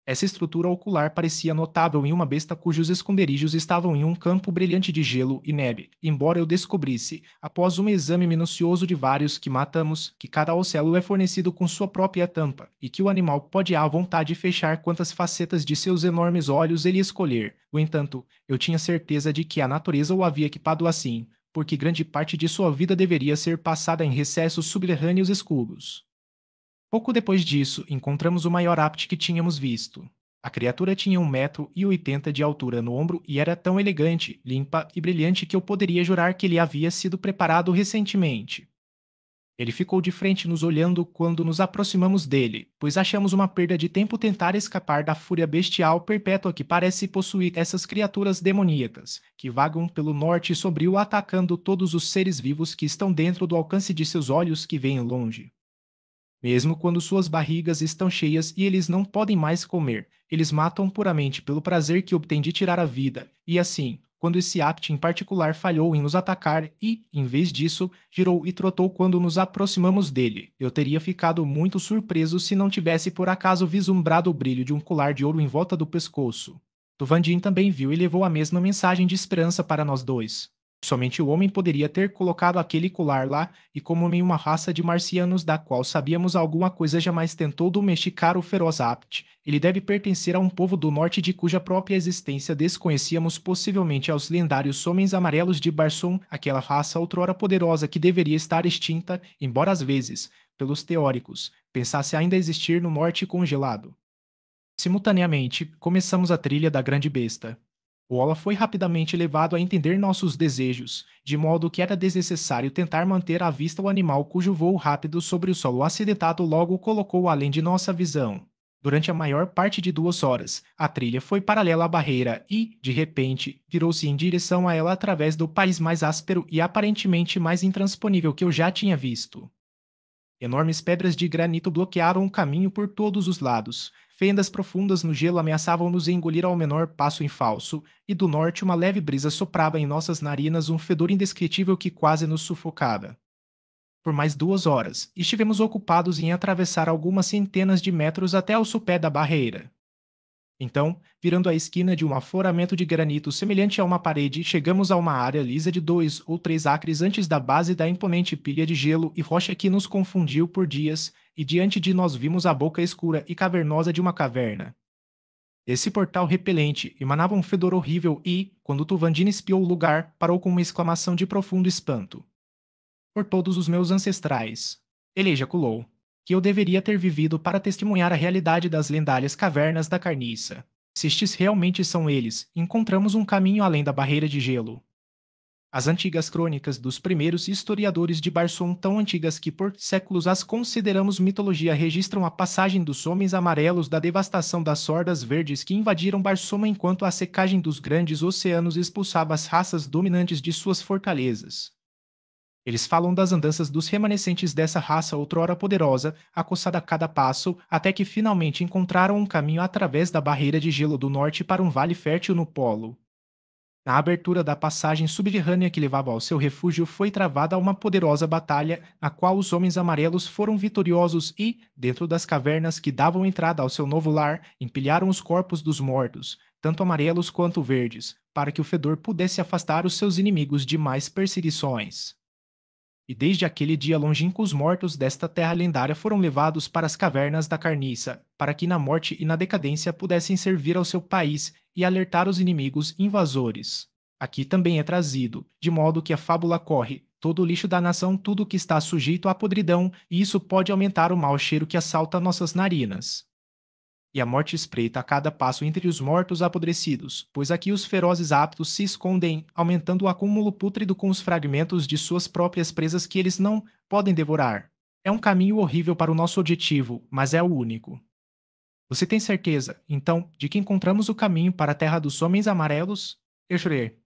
Essa estrutura ocular parecia notável em uma besta cujos esconderijos estavam em um campo brilhante de gelo e neve, embora eu descobrisse, após um exame minucioso de vários que matamos, que cada ocelo é fornecido com sua própria tampa, e que o animal pode à vontade fechar quantas facetas de seus enormes olhos ele escolher. No entanto, eu tinha certeza de que a natureza o havia equipado assim, porque grande parte de sua vida deveria ser passada em recessos subterrâneos escuros. Pouco depois disso, encontramos o maior Apt que tínhamos visto. A criatura tinha 1,80 m de altura no ombro e era tão elegante, limpa e brilhante que eu poderia jurar que ele havia sido preparado recentemente. Ele ficou de frente nos olhando quando nos aproximamos dele, pois achamos uma perda de tempo tentar escapar da fúria bestial perpétua que parece possuir essas criaturas demoníacas, que vagam pelo norte sombrio atacando todos os seres vivos que estão dentro do alcance de seus olhos que veem longe. Mesmo quando suas barrigas estão cheias e eles não podem mais comer, eles matam puramente pelo prazer que obtêm de tirar a vida, e assim, quando esse Apt em particular falhou em nos atacar e, em vez disso, girou e trotou quando nos aproximamos dele, eu teria ficado muito surpreso se não tivesse por acaso vislumbrado o brilho de um colar de ouro em volta do pescoço. Tuvandin também viu e levou a mesma mensagem de esperança para nós dois. Somente o homem poderia ter colocado aquele colar lá, e como nenhuma raça de marcianos da qual sabíamos alguma coisa jamais tentou domesticar o feroz Apt, ele deve pertencer a um povo do norte de cuja própria existência desconhecíamos, possivelmente aos lendários homens amarelos de Barson, aquela raça outrora poderosa que deveria estar extinta, embora às vezes, pelos teóricos, pensasse ainda existir no norte congelado. Simultaneamente, começamos a trilha da grande besta. O Ola foi rapidamente levado a entender nossos desejos, de modo que era desnecessário tentar manter à vista o animal cujo voo rápido sobre o solo acidentado logo o colocou além de nossa visão. Durante a maior parte de 2 horas, a trilha foi paralela à barreira e, de repente, virou-se em direção a ela através do país mais áspero e aparentemente mais intransponível que eu já tinha visto. Enormes pedras de granito bloquearam o caminho por todos os lados. Fendas profundas no gelo ameaçavam nos engolir ao menor passo em falso, e do norte uma leve brisa soprava em nossas narinas um fedor indescritível que quase nos sufocava. Por mais 2 horas, estivemos ocupados em atravessar algumas centenas de metros até ao sopé da barreira. Então, virando a esquina de um afloramento de granito semelhante a uma parede, chegamos a uma área lisa de 2 ou 3 acres antes da base da imponente pilha de gelo e rocha que nos confundiu por dias, e diante de nós vimos a boca escura e cavernosa de uma caverna. Esse portal repelente emanava um fedor horrível e, quando Tuvandina espiou o lugar, parou com uma exclamação de profundo espanto. Por todos os meus ancestrais, ele ejaculou, que eu deveria ter vivido para testemunhar a realidade das lendárias cavernas da carniça. Se estes realmente são eles, encontramos um caminho além da barreira de gelo. As antigas crônicas dos primeiros historiadores de Barsoom, tão antigas que por séculos as consideramos mitologia, registram a passagem dos homens amarelos, da devastação das hordas verdes que invadiram Barsoom enquanto a secagem dos grandes oceanos expulsava as raças dominantes de suas fortalezas. Eles falam das andanças dos remanescentes dessa raça outrora poderosa, acossada a cada passo, até que finalmente encontraram um caminho através da barreira de gelo do norte para um vale fértil no polo. Na abertura da passagem subterrânea que levava ao seu refúgio foi travada uma poderosa batalha, na qual os homens amarelos foram vitoriosos e, dentro das cavernas que davam entrada ao seu novo lar, empilharam os corpos dos mortos, tanto amarelos quanto verdes, para que o fedor pudesse afastar os seus inimigos de mais perseguições. E desde aquele dia longínquo os mortos desta terra lendária foram levados para as cavernas da carniça, para que na morte e na decadência pudessem servir ao seu país e alertar os inimigos invasores. Aqui também é trazido, de modo que a fábula corre, todo o lixo da nação, tudo que está sujeito à podridão, e isso pode aumentar o mau cheiro que assalta nossas narinas. E a morte espreita a cada passo entre os mortos apodrecidos, pois aqui os ferozes aptos se escondem, aumentando o acúmulo pútrido com os fragmentos de suas próprias presas que eles não podem devorar. É um caminho horrível para o nosso objetivo, mas é o único. Você tem certeza, então, de que encontramos o caminho para a terra dos homens amarelos? Eu jurei.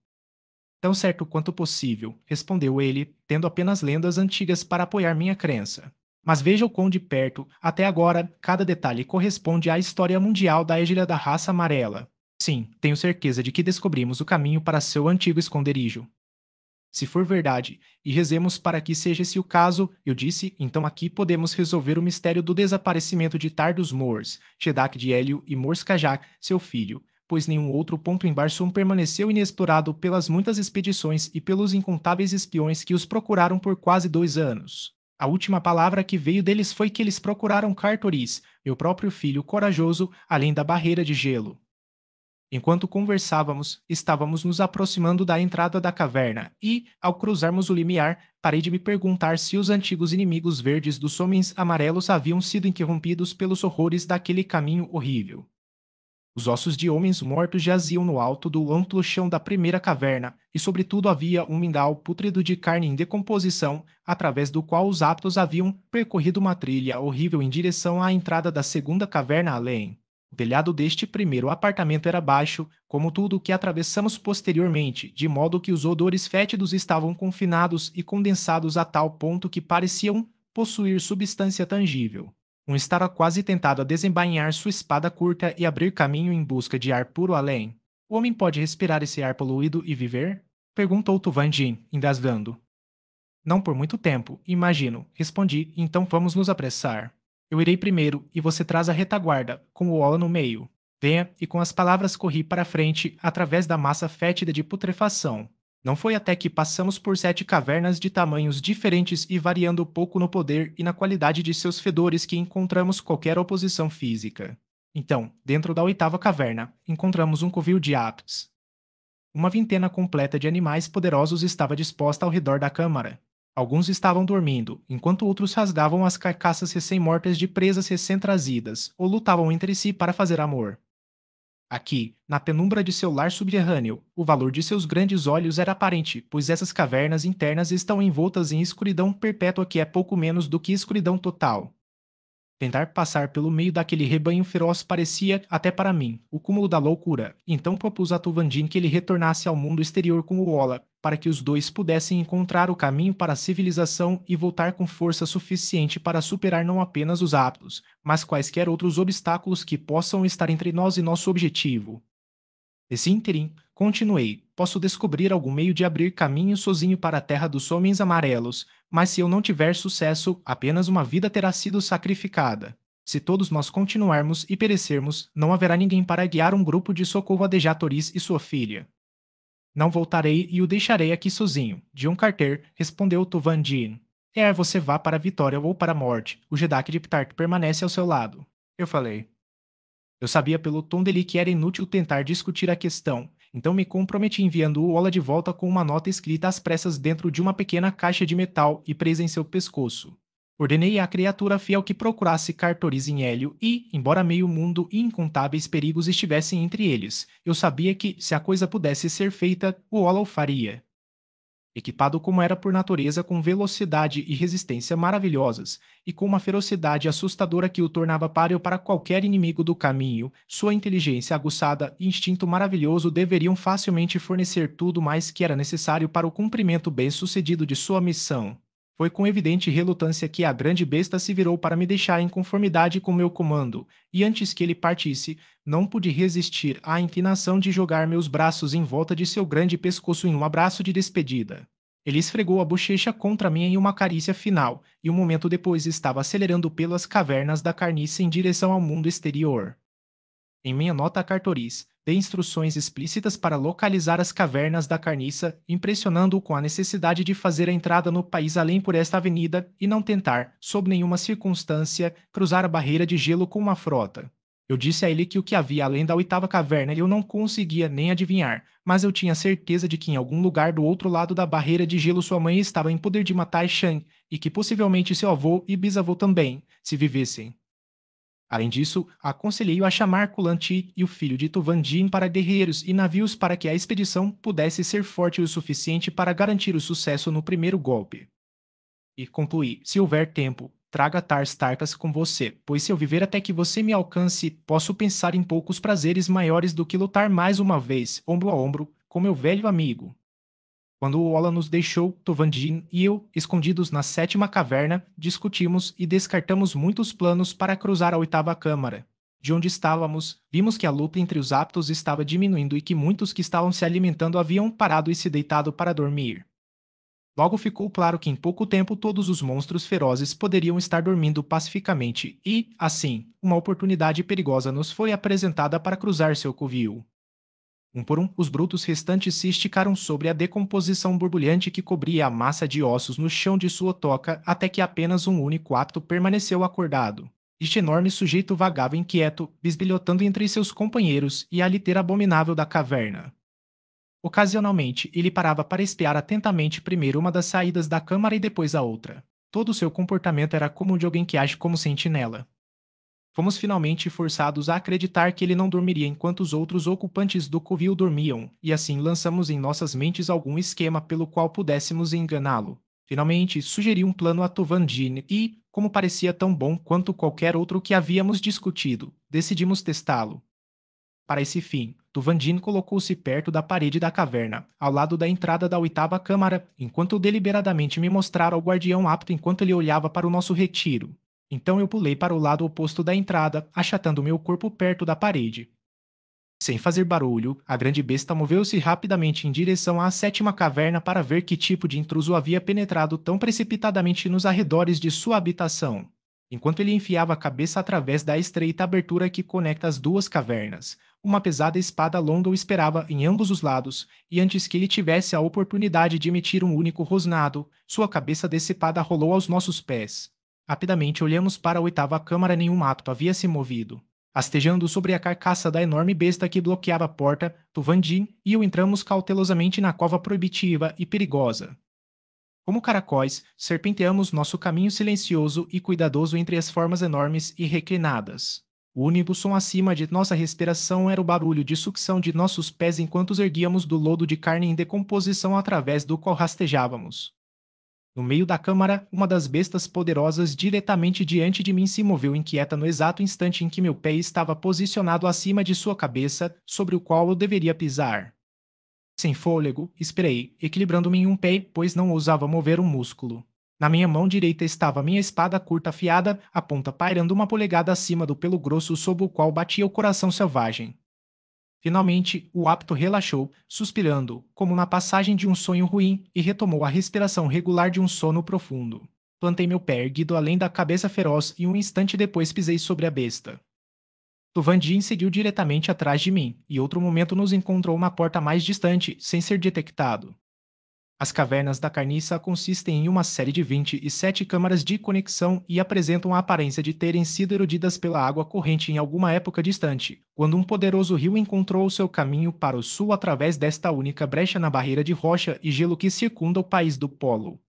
Tão certo quanto possível, respondeu ele, tendo apenas lendas antigas para apoiar minha crença. Mas veja o quão de perto, até agora, cada detalhe corresponde à história mundial da égida da raça amarela. Sim, tenho certeza de que descobrimos o caminho para seu antigo esconderijo. Se for verdade, e rezemos para que seja esse o caso, eu disse, então aqui podemos resolver o mistério do desaparecimento de Tardos Mors, Shedak de Hélio e Mors Kajak, seu filho, pois nenhum outro ponto em Barsoom permaneceu inexplorado pelas muitas expedições e pelos incontáveis espiões que os procuraram por quase 2 anos. A última palavra que veio deles foi que eles procuraram Cartoris, meu próprio filho corajoso, além da barreira de gelo. Enquanto conversávamos, estávamos nos aproximando da entrada da caverna e, ao cruzarmos o limiar, parei de me perguntar se os antigos inimigos verdes dos homens amarelos haviam sido interrompidos pelos horrores daquele caminho horrível. Os ossos de homens mortos jaziam no alto do amplo chão da primeira caverna, e sobretudo havia um mingau pútrido de carne em decomposição, através do qual os aptos haviam percorrido uma trilha horrível em direção à entrada da segunda caverna além. O telhado deste primeiro apartamento era baixo, como tudo o que atravessamos posteriormente, de modo que os odores fétidos estavam confinados e condensados a tal ponto que pareciam possuir substância tangível. Estava quase tentado a desembainhar sua espada curta e abrir caminho em busca de ar puro além. O homem pode respirar esse ar poluído e viver? Perguntou Tuvandin, engasgando. Não por muito tempo, imagino, respondi, então vamos nos apressar. Eu irei primeiro, e você traz a retaguarda, com o Ola no meio. Venha, e com as palavras corri para a frente, através da massa fétida de putrefação. Não foi até que passamos por 7 cavernas de tamanhos diferentes e variando pouco no poder e na qualidade de seus fedores que encontramos qualquer oposição física. Então, dentro da 8ª caverna, encontramos um covil de aptos. Uma vintena completa de animais poderosos estava disposta ao redor da câmara. Alguns estavam dormindo, enquanto outros rasgavam as carcaças recém-mortas de presas recém-trazidas, ou lutavam entre si para fazer amor. Aqui, na penumbra de seu lar subterrâneo, o valor de seus grandes olhos era aparente, pois essas cavernas internas estão envoltas em escuridão perpétua que é pouco menos do que escuridão total. Tentar passar pelo meio daquele rebanho feroz parecia, até para mim, o cúmulo da loucura. Então propus a Tuvandin que ele retornasse ao mundo exterior com o Ola, para que os dois pudessem encontrar o caminho para a civilização e voltar com força suficiente para superar não apenas os aptos, mas quaisquer outros obstáculos que possam estar entre nós e nosso objetivo. Nesse ínterim, continuei, posso descobrir algum meio de abrir caminho sozinho para a terra dos homens amarelos, mas se eu não tiver sucesso, apenas uma vida terá sido sacrificada. Se todos nós continuarmos e perecermos, não haverá ninguém para guiar um grupo de socorro a Dejatoris e sua filha. Não voltarei e o deixarei aqui sozinho, John Carter, respondeu Tuvandin. Você vá para a vitória ou para a morte, o Jedak de Ptart permanece ao seu lado. Eu falei. Eu sabia pelo tom dele que era inútil tentar discutir a questão, então me comprometi enviando o Ola de volta com uma nota escrita às pressas dentro de uma pequena caixa de metal e presa em seu pescoço. Ordenei à criatura fiel que procurasse Cartoris em Hélio e, embora meio mundo e incontáveis perigos estivessem entre eles, eu sabia que, se a coisa pudesse ser feita, o Ola o faria. Equipado como era por natureza com velocidade e resistência maravilhosas, e com uma ferocidade assustadora que o tornava páreo para qualquer inimigo do caminho, sua inteligência aguçada e instinto maravilhoso deveriam facilmente fornecer tudo mais que era necessário para o cumprimento bem-sucedido de sua missão. Foi com evidente relutância que a grande besta se virou para me deixar em conformidade com meu comando, e antes que ele partisse, não pude resistir à inclinação de jogar meus braços em volta de seu grande pescoço em um abraço de despedida. Ele esfregou a bochecha contra mim em uma carícia final, e um momento depois estava acelerando pelas cavernas da carniça em direção ao mundo exterior. Em minha nota a Cartoriz, dei instruções explícitas para localizar as cavernas da carniça, impressionando-o com a necessidade de fazer a entrada no país além por esta avenida e não tentar, sob nenhuma circunstância, cruzar a barreira de gelo com uma frota. Eu disse a ele que o que havia além da oitava caverna eu não conseguia nem adivinhar, mas eu tinha certeza de que em algum lugar do outro lado da barreira de gelo sua mãe estava em poder de matar Shang, e que possivelmente seu avô e bisavô também, se vivessem. Além disso, aconselhei-o a chamar Kulanti e o filho de Tuvandin para guerreiros e navios para que a expedição pudesse ser forte o suficiente para garantir o sucesso no primeiro golpe. E concluí: se houver tempo, traga Tars Tarkas com você, pois se eu viver até que você me alcance, posso pensar em poucos prazeres maiores do que lutar mais uma vez, ombro a ombro, com meu velho amigo. Quando o Ola nos deixou, Tovandin e eu, escondidos na sétima caverna, discutimos e descartamos muitos planos para cruzar a oitava câmara. De onde estávamos, vimos que a luta entre os aptos estava diminuindo e que muitos que estavam se alimentando haviam parado e se deitado para dormir. Logo ficou claro que em pouco tempo todos os monstros ferozes poderiam estar dormindo pacificamente e, assim, uma oportunidade perigosa nos foi apresentada para cruzar seu covil. Um por um, os brutos restantes se esticaram sobre a decomposição borbulhante que cobria a massa de ossos no chão de sua toca até que apenas um único apto permaneceu acordado. Este enorme sujeito vagava inquieto, bisbilhotando entre seus companheiros e a liteira abominável da caverna. Ocasionalmente, ele parava para espiar atentamente primeiro uma das saídas da câmara e depois a outra. Todo o seu comportamento era como o de alguém que age como sentinela. Fomos finalmente forçados a acreditar que ele não dormiria enquanto os outros ocupantes do covil dormiam, e assim lançamos em nossas mentes algum esquema pelo qual pudéssemos enganá-lo. Finalmente, sugeri um plano a Tovandine e, como parecia tão bom quanto qualquer outro que havíamos discutido, decidimos testá-lo. Para esse fim, Tovandine colocou-se perto da parede da caverna, ao lado da entrada da oitava câmara, enquanto deliberadamente me mostrara o guardião apto enquanto ele olhava para o nosso retiro. Então eu pulei para o lado oposto da entrada, achatando meu corpo perto da parede. Sem fazer barulho, a grande besta moveu-se rapidamente em direção à sétima caverna para ver que tipo de intruso havia penetrado tão precipitadamente nos arredores de sua habitação. Enquanto ele enfiava a cabeça através da estreita abertura que conecta as duas cavernas, uma pesada espada longa o esperava em ambos os lados, e antes que ele tivesse a oportunidade de emitir um único rosnado, sua cabeça decepada rolou aos nossos pés. Rapidamente olhamos para a oitava câmara, nenhum apto havia se movido. Astejando sobre a carcaça da enorme besta que bloqueava a porta, Tuvandin e eu entramos cautelosamente na cova proibitiva e perigosa. Como caracóis, serpenteamos nosso caminho silencioso e cuidadoso entre as formas enormes e reclinadas. O único som acima de nossa respiração era o barulho de sucção de nossos pés enquanto os erguíamos do lodo de carne em decomposição através do qual rastejávamos. No meio da câmara, uma das bestas poderosas diretamente diante de mim se moveu inquieta no exato instante em que meu pé estava posicionado acima de sua cabeça, sobre o qual eu deveria pisar. Sem fôlego, esperei, equilibrando-me em um pé, pois não ousava mover um músculo. Na minha mão direita estava minha espada curta afiada, a ponta pairando uma polegada acima do pelo grosso sob o qual batia o coração selvagem. Finalmente, o apto relaxou, suspirando, como na passagem de um sonho ruim, e retomou a respiração regular de um sono profundo. Plantei meu pé erguido além da cabeça feroz e um instante depois pisei sobre a besta. Tuvandin seguiu diretamente atrás de mim, e outro momento nos encontrou na porta mais distante, sem ser detectado. As cavernas da carniça consistem em uma série de 27 câmaras de conexão e apresentam a aparência de terem sido erodidas pela água corrente em alguma época distante, quando um poderoso rio encontrou seu caminho para o sul através desta única brecha na barreira de rocha e gelo que circunda o país do Polo.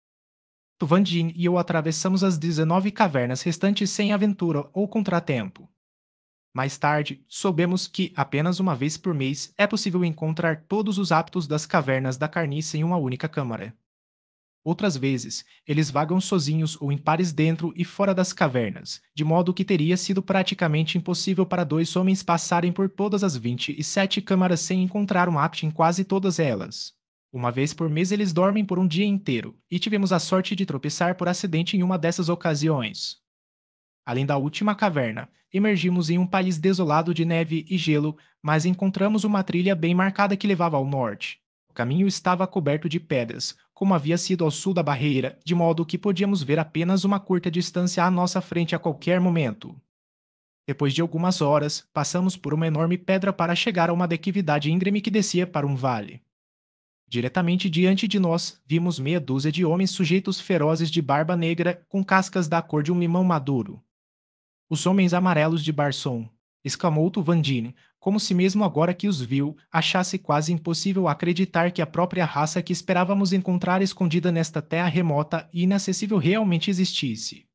Tuvandin e eu atravessamos as 19 cavernas restantes sem aventura ou contratempo. Mais tarde, soubemos que, apenas uma vez por mês, é possível encontrar todos os aptos das cavernas da carniça em uma única câmara. Outras vezes, eles vagam sozinhos ou em pares dentro e fora das cavernas, de modo que teria sido praticamente impossível para dois homens passarem por todas as 27 câmaras sem encontrar um apt em quase todas elas. Uma vez por mês eles dormem por um dia inteiro, e tivemos a sorte de tropeçar por acidente em uma dessas ocasiões. Além da última caverna, emergimos em um país desolado de neve e gelo, mas encontramos uma trilha bem marcada que levava ao norte. O caminho estava coberto de pedras, como havia sido ao sul da barreira, de modo que podíamos ver apenas uma curta distância à nossa frente a qualquer momento. Depois de algumas horas, passamos por uma enorme pedra para chegar a uma declividade íngreme que descia para um vale. Diretamente diante de nós, vimos meia dúzia de homens sujeitos ferozes de barba negra com cascas da cor de um limão maduro. Os homens amarelos de Barson, exclamou Tuvandine, como se mesmo agora que os viu, achasse quase impossível acreditar que a própria raça que esperávamos encontrar escondida nesta terra remota e inacessível realmente existisse.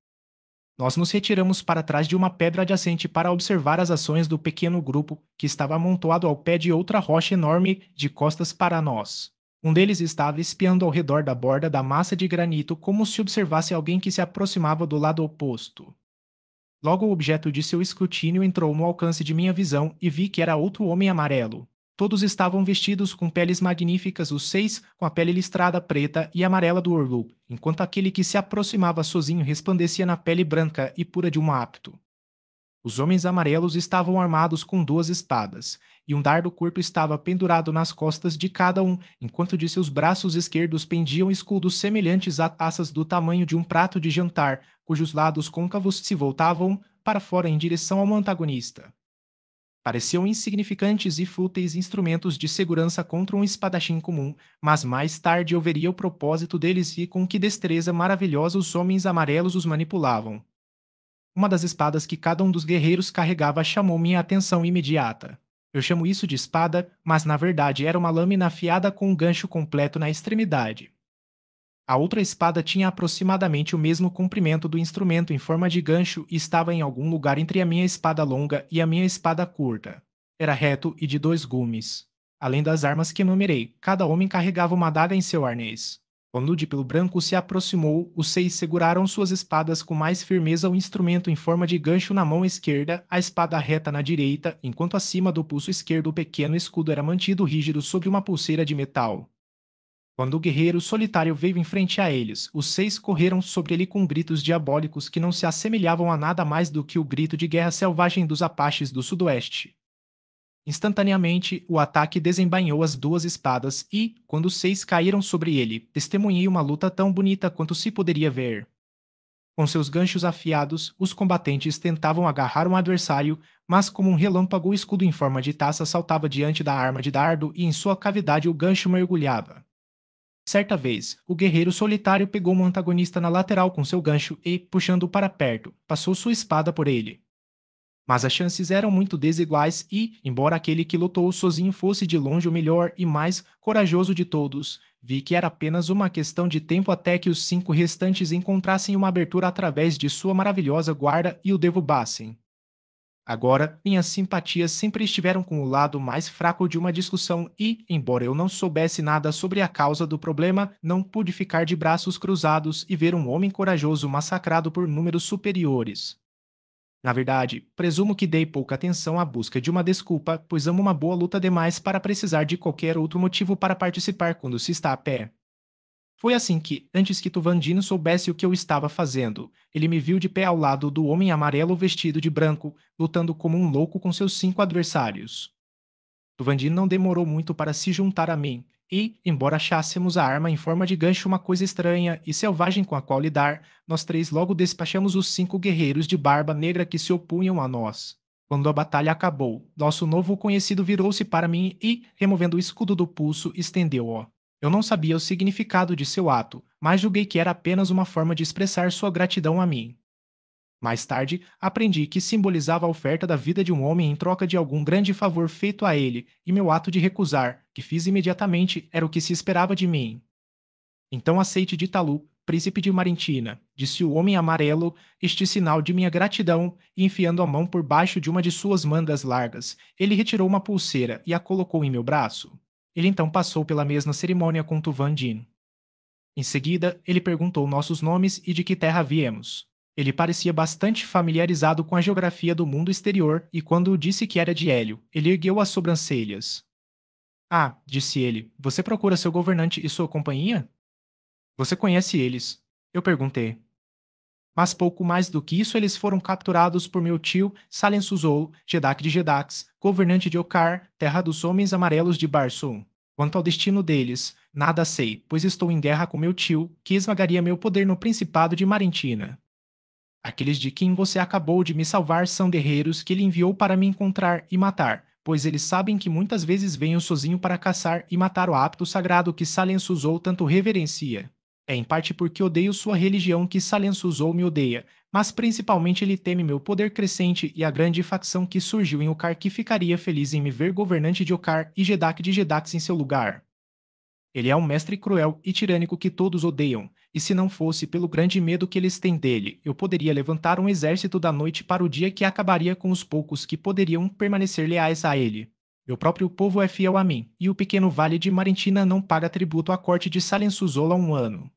Nós nos retiramos para trás de uma pedra adjacente para observar as ações do pequeno grupo que estava amontoado ao pé de outra rocha enorme de costas para nós. Um deles estava espiando ao redor da borda da massa de granito como se observasse alguém que se aproximava do lado oposto. Logo o objeto de seu escrutínio entrou no alcance de minha visão e vi que era outro homem amarelo. Todos estavam vestidos com peles magníficas, os seis com a pele listrada preta e amarela do Orlu, enquanto aquele que se aproximava sozinho resplandecia na pele branca e pura de um apto. Os homens amarelos estavam armados com duas espadas, e um dardo curto estava pendurado nas costas de cada um, enquanto de seus braços esquerdos pendiam escudos semelhantes a taças do tamanho de um prato de jantar, cujos lados côncavos se voltavam para fora em direção ao antagonista. Pareciam insignificantes e fúteis instrumentos de segurança contra um espadachim comum, mas mais tarde eu veria o propósito deles e com que destreza maravilhosa os homens amarelos os manipulavam. Uma das espadas que cada um dos guerreiros carregava chamou minha atenção imediata. Eu chamo isso de espada, mas na verdade era uma lâmina afiada com um gancho completo na extremidade. A outra espada tinha aproximadamente o mesmo comprimento do instrumento em forma de gancho e estava em algum lugar entre a minha espada longa e a minha espada curta. Era reto e de dois gumes. Além das armas que enumerei, cada homem carregava uma adaga em seu arnês. Quando o de pelo branco se aproximou, os seis seguraram suas espadas com mais firmeza o instrumento em forma de gancho na mão esquerda, a espada reta na direita, enquanto acima do pulso esquerdo o pequeno escudo era mantido rígido sobre uma pulseira de metal. Quando o guerreiro solitário veio em frente a eles, os seis correram sobre ele com gritos diabólicos que não se assemelhavam a nada mais do que o grito de guerra selvagem dos Apaches do Sudoeste. Instantaneamente, o ataque desembainhou as duas espadas e, quando os seis caíram sobre ele, testemunhei uma luta tão bonita quanto se poderia ver. Com seus ganchos afiados, os combatentes tentavam agarrar um adversário, mas como um relâmpago o escudo em forma de taça saltava diante da arma de dardo e em sua cavidade o gancho mergulhava. Certa vez, o guerreiro solitário pegou um antagonista na lateral com seu gancho e, puxando-o para perto, passou sua espada por ele. Mas as chances eram muito desiguais e, embora aquele que lutou sozinho fosse de longe o melhor e mais corajoso de todos, vi que era apenas uma questão de tempo até que os cinco restantes encontrassem uma abertura através de sua maravilhosa guarda e o derrubassem. Agora, minhas simpatias sempre estiveram com o lado mais fraco de uma discussão e, embora eu não soubesse nada sobre a causa do problema, não pude ficar de braços cruzados e ver um homem corajoso massacrado por números superiores. Na verdade, presumo que dei pouca atenção à busca de uma desculpa, pois amo uma boa luta demais para precisar de qualquer outro motivo para participar quando se está a pé. Foi assim que, antes que Tuvandino soubesse o que eu estava fazendo, ele me viu de pé ao lado do homem amarelo vestido de branco, lutando como um louco com seus cinco adversários. Tuvandino não demorou muito para se juntar a mim, e, embora achássemos a arma em forma de gancho uma coisa estranha e selvagem com a qual lidar, nós três logo despachamos os cinco guerreiros de barba negra que se opunham a nós. Quando a batalha acabou, nosso novo conhecido virou-se para mim e, removendo o escudo do pulso, estendeu-o. Eu não sabia o significado de seu ato, mas julguei que era apenas uma forma de expressar sua gratidão a mim. Mais tarde, aprendi que simbolizava a oferta da vida de um homem em troca de algum grande favor feito a ele, e meu ato de recusar, que fiz imediatamente, era o que se esperava de mim. Então aceite de Talu, príncipe de Marintina, disse o homem amarelo, este sinal de minha gratidão, e enfiando a mão por baixo de uma de suas mangas largas, ele retirou uma pulseira e a colocou em meu braço. Ele então passou pela mesma cerimônia com Tuvandin. Em seguida, ele perguntou nossos nomes e de que terra viemos. Ele parecia bastante familiarizado com a geografia do mundo exterior e quando disse que era de Hélio, ele ergueu as sobrancelhas. Ah, disse ele, você procura seu governante e sua companhia? Você conhece eles? Eu perguntei. Mas pouco mais do que isso, eles foram capturados por meu tio Salensuzou, Jedak de Jedax, governante de Okar, terra dos homens amarelos de Barsum. Quanto ao destino deles, nada sei, pois estou em guerra com meu tio, que esmagaria meu poder no Principado de Marentina. Aqueles de quem você acabou de me salvar são guerreiros que ele enviou para me encontrar e matar, pois eles sabem que muitas vezes venho sozinho para caçar e matar o apto sagrado que Salensuzou tanto reverencia. É em parte porque odeio sua religião que Salensuzou me odeia, mas principalmente ele teme meu poder crescente e a grande facção que surgiu em Okar que ficaria feliz em me ver governante de Okar e Jedak de Jedax em seu lugar. Ele é um mestre cruel e tirânico que todos odeiam, e se não fosse pelo grande medo que eles têm dele, eu poderia levantar um exército da noite para o dia que acabaria com os poucos que poderiam permanecer leais a ele. Meu próprio povo é fiel a mim, e o pequeno vale de Marentina não paga tributo à corte de Salençuzola há um ano.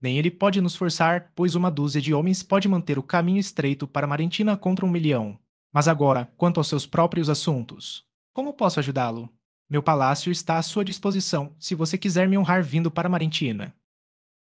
Nem ele pode nos forçar, pois uma dúzia de homens pode manter o caminho estreito para Marentina contra 1 milhão. Mas agora, quanto aos seus próprios assuntos. Como posso ajudá-lo? Meu palácio está à sua disposição, se você quiser me honrar vindo para Marentina.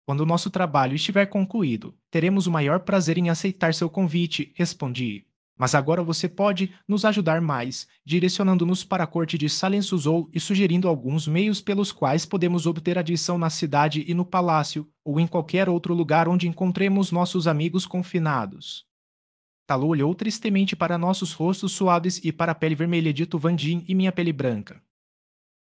Quando o nosso trabalho estiver concluído, teremos o maior prazer em aceitar seu convite, respondi. Mas agora você pode nos ajudar mais, direcionando-nos para a corte de Salensuzou e sugerindo alguns meios pelos quais podemos obter adição na cidade e no palácio, ou em qualquer outro lugar onde encontremos nossos amigos confinados. Talu olhou tristemente para nossos rostos suaves e para a pele vermelha de Tuvandin e minha pele branca.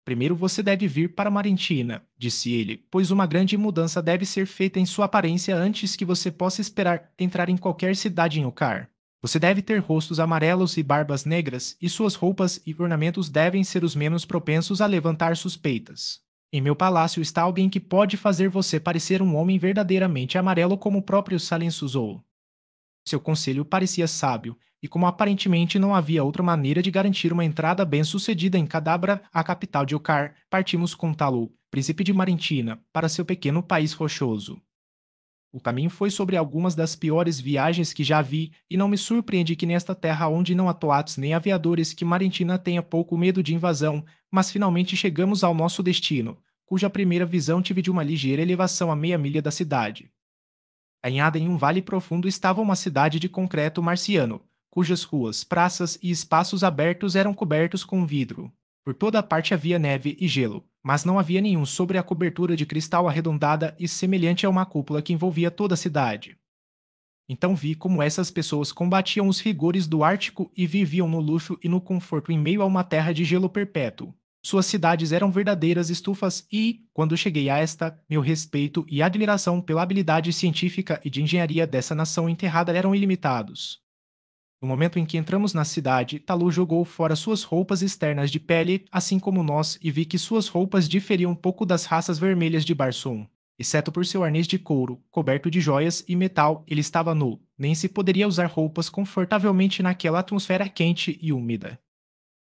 Primeiro você deve vir para Marentina, disse ele, pois uma grande mudança deve ser feita em sua aparência antes que você possa esperar entrar em qualquer cidade em Okar. Você deve ter rostos amarelos e barbas negras, e suas roupas e ornamentos devem ser os menos propensos a levantar suspeitas. Em meu palácio está alguém que pode fazer você parecer um homem verdadeiramente amarelo como o próprio Salensuzou. Seu conselho parecia sábio, e como aparentemente não havia outra maneira de garantir uma entrada bem-sucedida em Cadabra, a capital de Okar, partimos com Talu, príncipe de Marentina, para seu pequeno país rochoso. O caminho foi sobre algumas das piores viagens que já vi, e não me surpreende que nesta terra onde não há toates nem aviadores que Marentina tenha pouco medo de invasão, mas finalmente chegamos ao nosso destino, cuja primeira visão tive de uma ligeira elevação a meia milha da cidade. Alinhada em um vale profundo estava uma cidade de concreto marciano, cujas ruas, praças e espaços abertos eram cobertos com vidro. Por toda a parte havia neve e gelo, mas não havia nenhum sobre a cobertura de cristal arredondada e semelhante a uma cúpula que envolvia toda a cidade. Então vi como essas pessoas combatiam os rigores do Ártico e viviam no luxo e no conforto em meio a uma terra de gelo perpétuo. Suas cidades eram verdadeiras estufas e, quando cheguei a esta, meu respeito e admiração pela habilidade científica e de engenharia dessa nação enterrada eram ilimitados. No momento em que entramos na cidade, Talu jogou fora suas roupas externas de pele, assim como nós, e vi que suas roupas diferiam um pouco das raças vermelhas de Barsum. Exceto por seu arnês de couro, coberto de joias e metal, ele estava nu. Nem se poderia usar roupas confortavelmente naquela atmosfera quente e úmida.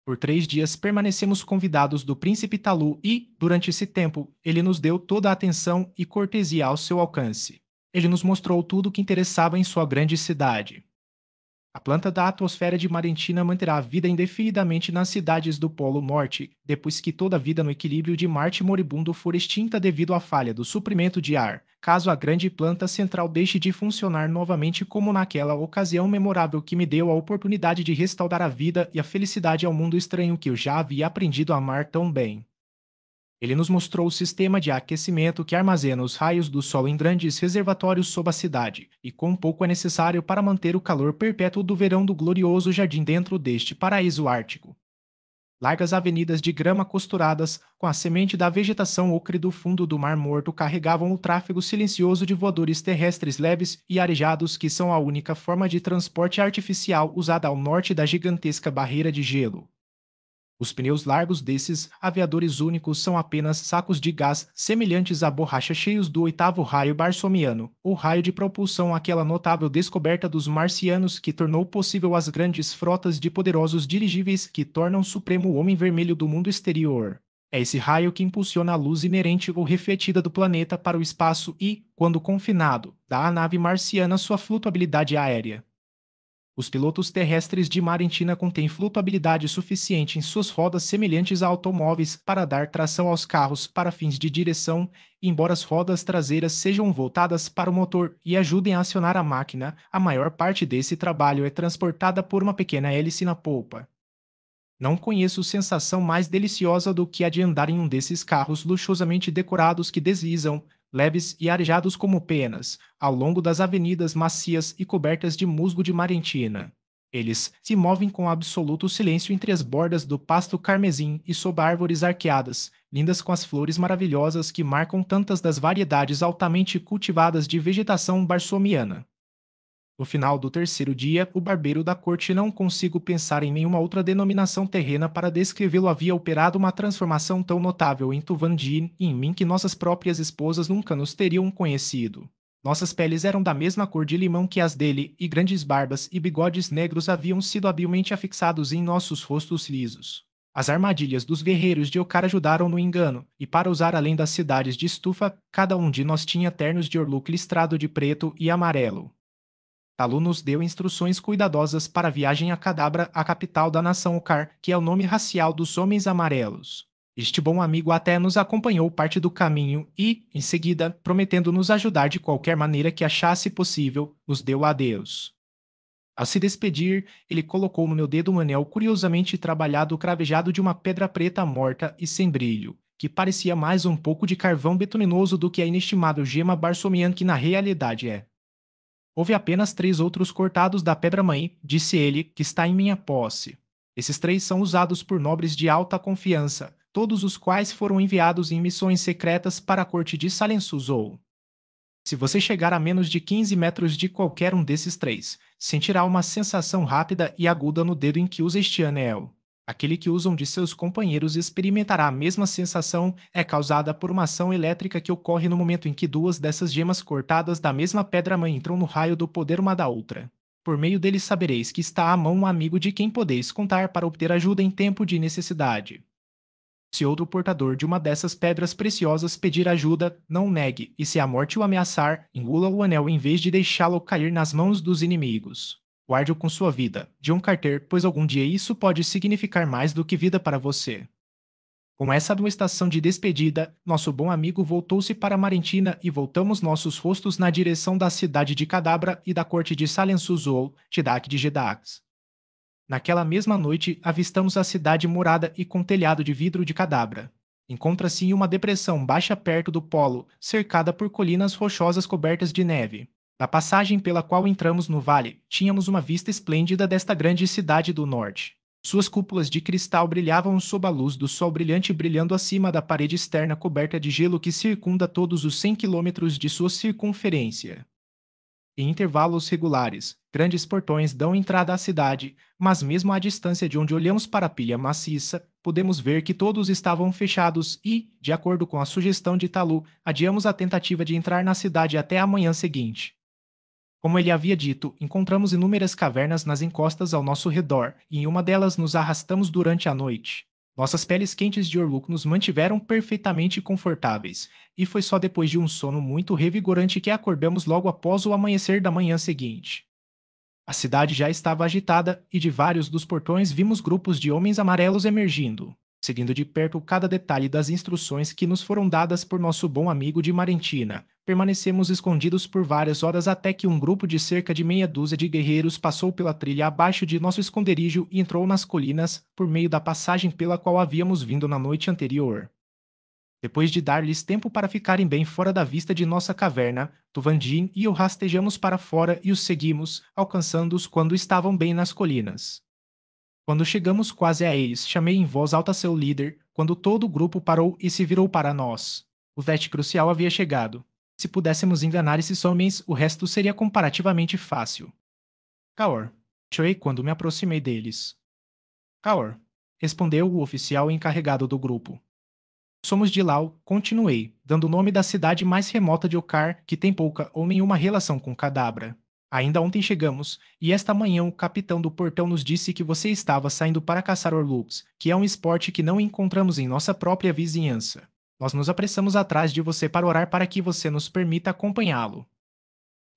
Por 3 dias permanecemos convidados do príncipe Talu e, durante esse tempo, ele nos deu toda a atenção e cortesia ao seu alcance. Ele nos mostrou tudo o que interessava em sua grande cidade. A planta da atmosfera de Marentina manterá a vida indefinidamente nas cidades do Polo Norte, depois que toda a vida no equilíbrio de Marte moribundo for extinta devido à falha do suprimento de ar, caso a grande planta central deixe de funcionar novamente como naquela ocasião memorável que me deu a oportunidade de restaurar a vida e a felicidade ao mundo estranho que eu já havia aprendido a amar tão bem. Ele nos mostrou o sistema de aquecimento que armazena os raios do sol em grandes reservatórios sob a cidade, e quão pouco é necessário para manter o calor perpétuo do verão do glorioso jardim dentro deste paraíso ártico. Largas avenidas de grama costuradas, com a semente da vegetação ocre do fundo do Mar Morto carregavam o tráfego silencioso de voadores terrestres leves e arejados que são a única forma de transporte artificial usada ao norte da gigantesca barreira de gelo. Os pneus largos desses aviadores únicos são apenas sacos de gás semelhantes à borracha cheios do oitavo raio barsomiano, ou raio de propulsão, aquela notável descoberta dos marcianos que tornou possível as grandes frotas de poderosos dirigíveis que tornam supremo o homem vermelho do mundo exterior. É esse raio que impulsiona a luz inerente ou refletida do planeta para o espaço e, quando confinado, dá à nave marciana sua flutuabilidade aérea. Os pilotos terrestres de Marentina contêm flutuabilidade suficiente em suas rodas semelhantes a automóveis para dar tração aos carros para fins de direção, embora as rodas traseiras sejam voltadas para o motor e ajudem a acionar a máquina, a maior parte desse trabalho é transportada por uma pequena hélice na polpa. Não conheço sensação mais deliciosa do que a de andar em um desses carros luxuosamente decorados que deslizam, leves e arejados como penas, ao longo das avenidas macias e cobertas de musgo de Marentina. Eles se movem com absoluto silêncio entre as bordas do pasto carmesim e sob árvores arqueadas, lindas com as flores maravilhosas que marcam tantas das variedades altamente cultivadas de vegetação barsomiana. No final do terceiro dia, o barbeiro da corte não consigo pensar em nenhuma outra denominação terrena para descrevê-lo havia operado uma transformação tão notável em Tuvandin e em mim que nossas próprias esposas nunca nos teriam conhecido. Nossas peles eram da mesma cor de limão que as dele, e grandes barbas e bigodes negros haviam sido habilmente afixados em nossos rostos lisos. As armadilhas dos guerreiros de Okar ajudaram no engano, e para usar além das cidades de estufa, cada um de nós tinha ternos de orluque listrado de preto e amarelo. Talu nos deu instruções cuidadosas para a viagem a Cadabra, a capital da nação Okar, que é o nome racial dos Homens Amarelos. Este bom amigo até nos acompanhou parte do caminho e, em seguida, prometendo nos ajudar de qualquer maneira que achasse possível, nos deu adeus. Ao se despedir, ele colocou no meu dedo um anel curiosamente trabalhado cravejado de uma pedra preta morta e sem brilho, que parecia mais um pouco de carvão betuminoso do que a inestimável gema Barsomian que na realidade é. Houve apenas 3 outros cortados da pedra-mãe, disse ele, que está em minha posse. Esses 3 são usados por nobres de alta confiança, todos os quais foram enviados em missões secretas para a corte de Salensuzou. Se você chegar a menos de 15 metros de qualquer um desses 3, sentirá uma sensação rápida e aguda no dedo em que usa este anel. Aquele que usa um de seus companheiros experimentará a mesma sensação, é causada por uma ação elétrica que ocorre no momento em que 2 dessas gemas cortadas da mesma pedra-mãe entram no raio do poder uma da outra. Por meio deles sabereis que está à mão um amigo de quem podeis contar para obter ajuda em tempo de necessidade. Se outro portador de uma dessas pedras preciosas pedir ajuda, não negue, e se a morte o ameaçar, engula o anel em vez de deixá-lo cair nas mãos dos inimigos. Guarde-o com sua vida, John Carter, pois algum dia isso pode significar mais do que vida para você. Com essa admoestação de despedida, nosso bom amigo voltou-se para Marentina e voltamos nossos rostos na direção da cidade de Cadabra e da corte de Salensuzou, Tidak de Jedax. Naquela mesma noite, avistamos a cidade murada e com telhado de vidro de Cadabra. Encontra-se em uma depressão baixa perto do polo, cercada por colinas rochosas cobertas de neve. Na passagem pela qual entramos no vale, tínhamos uma vista esplêndida desta grande cidade do norte. Suas cúpulas de cristal brilhavam sob a luz do sol brilhante brilhando acima da parede externa coberta de gelo que circunda todos os 100 quilômetros de sua circunferência. Em intervalos regulares, grandes portões dão entrada à cidade, mas mesmo à distância de onde olhamos para a pilha maciça, podemos ver que todos estavam fechados e, de acordo com a sugestão de Talu, adiamos a tentativa de entrar na cidade até a manhã seguinte. Como ele havia dito, encontramos inúmeras cavernas nas encostas ao nosso redor, e em uma delas nos arrastamos durante a noite. Nossas peles quentes de Orluk nos mantiveram perfeitamente confortáveis, e foi só depois de um sono muito revigorante que acordamos logo após o amanhecer da manhã seguinte. A cidade já estava agitada e de vários dos portões vimos grupos de homens amarelos emergindo, seguindo de perto cada detalhe das instruções que nos foram dadas por nosso bom amigo de Marentina. Permanecemos escondidos por várias horas até que um grupo de cerca de meia dúzia de guerreiros passou pela trilha abaixo de nosso esconderijo e entrou nas colinas, por meio da passagem pela qual havíamos vindo na noite anterior. Depois de dar-lhes tempo para ficarem bem fora da vista de nossa caverna, Tuvandin e eu rastejamos para fora e os seguimos, alcançando-os quando estavam bem nas colinas. Quando chegamos quase a eles, chamei em voz alta seu líder, quando todo o grupo parou e se virou para nós. O teste crucial havia chegado. Se pudéssemos enganar esses homens, o resto seria comparativamente fácil. Kaor, choei quando me aproximei deles. Kaor, respondeu o oficial encarregado do grupo. Somos de Lau, continuei, dando o nome da cidade mais remota de Okar, que tem pouca ou nenhuma relação com Cadabra. Ainda ontem chegamos, e esta manhã o capitão do portão nos disse que você estava saindo para caçar orlugs, que é um esporte que não encontramos em nossa própria vizinhança. Nós nos apressamos atrás de você para orar para que você nos permita acompanhá-lo.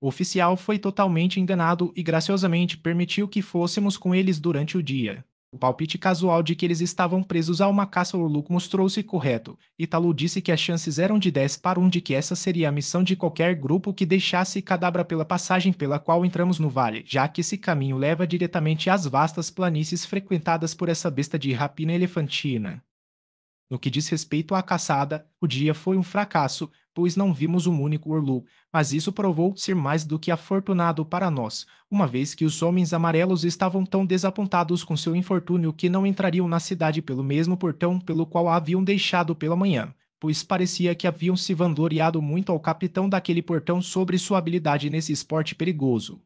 O oficial foi totalmente enganado e graciosamente permitiu que fôssemos com eles durante o dia. O palpite casual de que eles estavam presos a uma caça ao Urluk mostrou-se correto, e Talu disse que as chances eram de 10 para 1 de que essa seria a missão de qualquer grupo que deixasse Cadabra pela passagem pela qual entramos no vale, já que esse caminho leva diretamente às vastas planícies frequentadas por essa besta de rapina elefantina. No que diz respeito à caçada, o dia foi um fracasso, pois não vimos um único urlu, mas isso provou ser mais do que afortunado para nós, uma vez que os homens amarelos estavam tão desapontados com seu infortúnio que não entrariam na cidade pelo mesmo portão pelo qual a haviam deixado pela manhã, pois parecia que haviam se vangloriado muito ao capitão daquele portão sobre sua habilidade nesse esporte perigoso.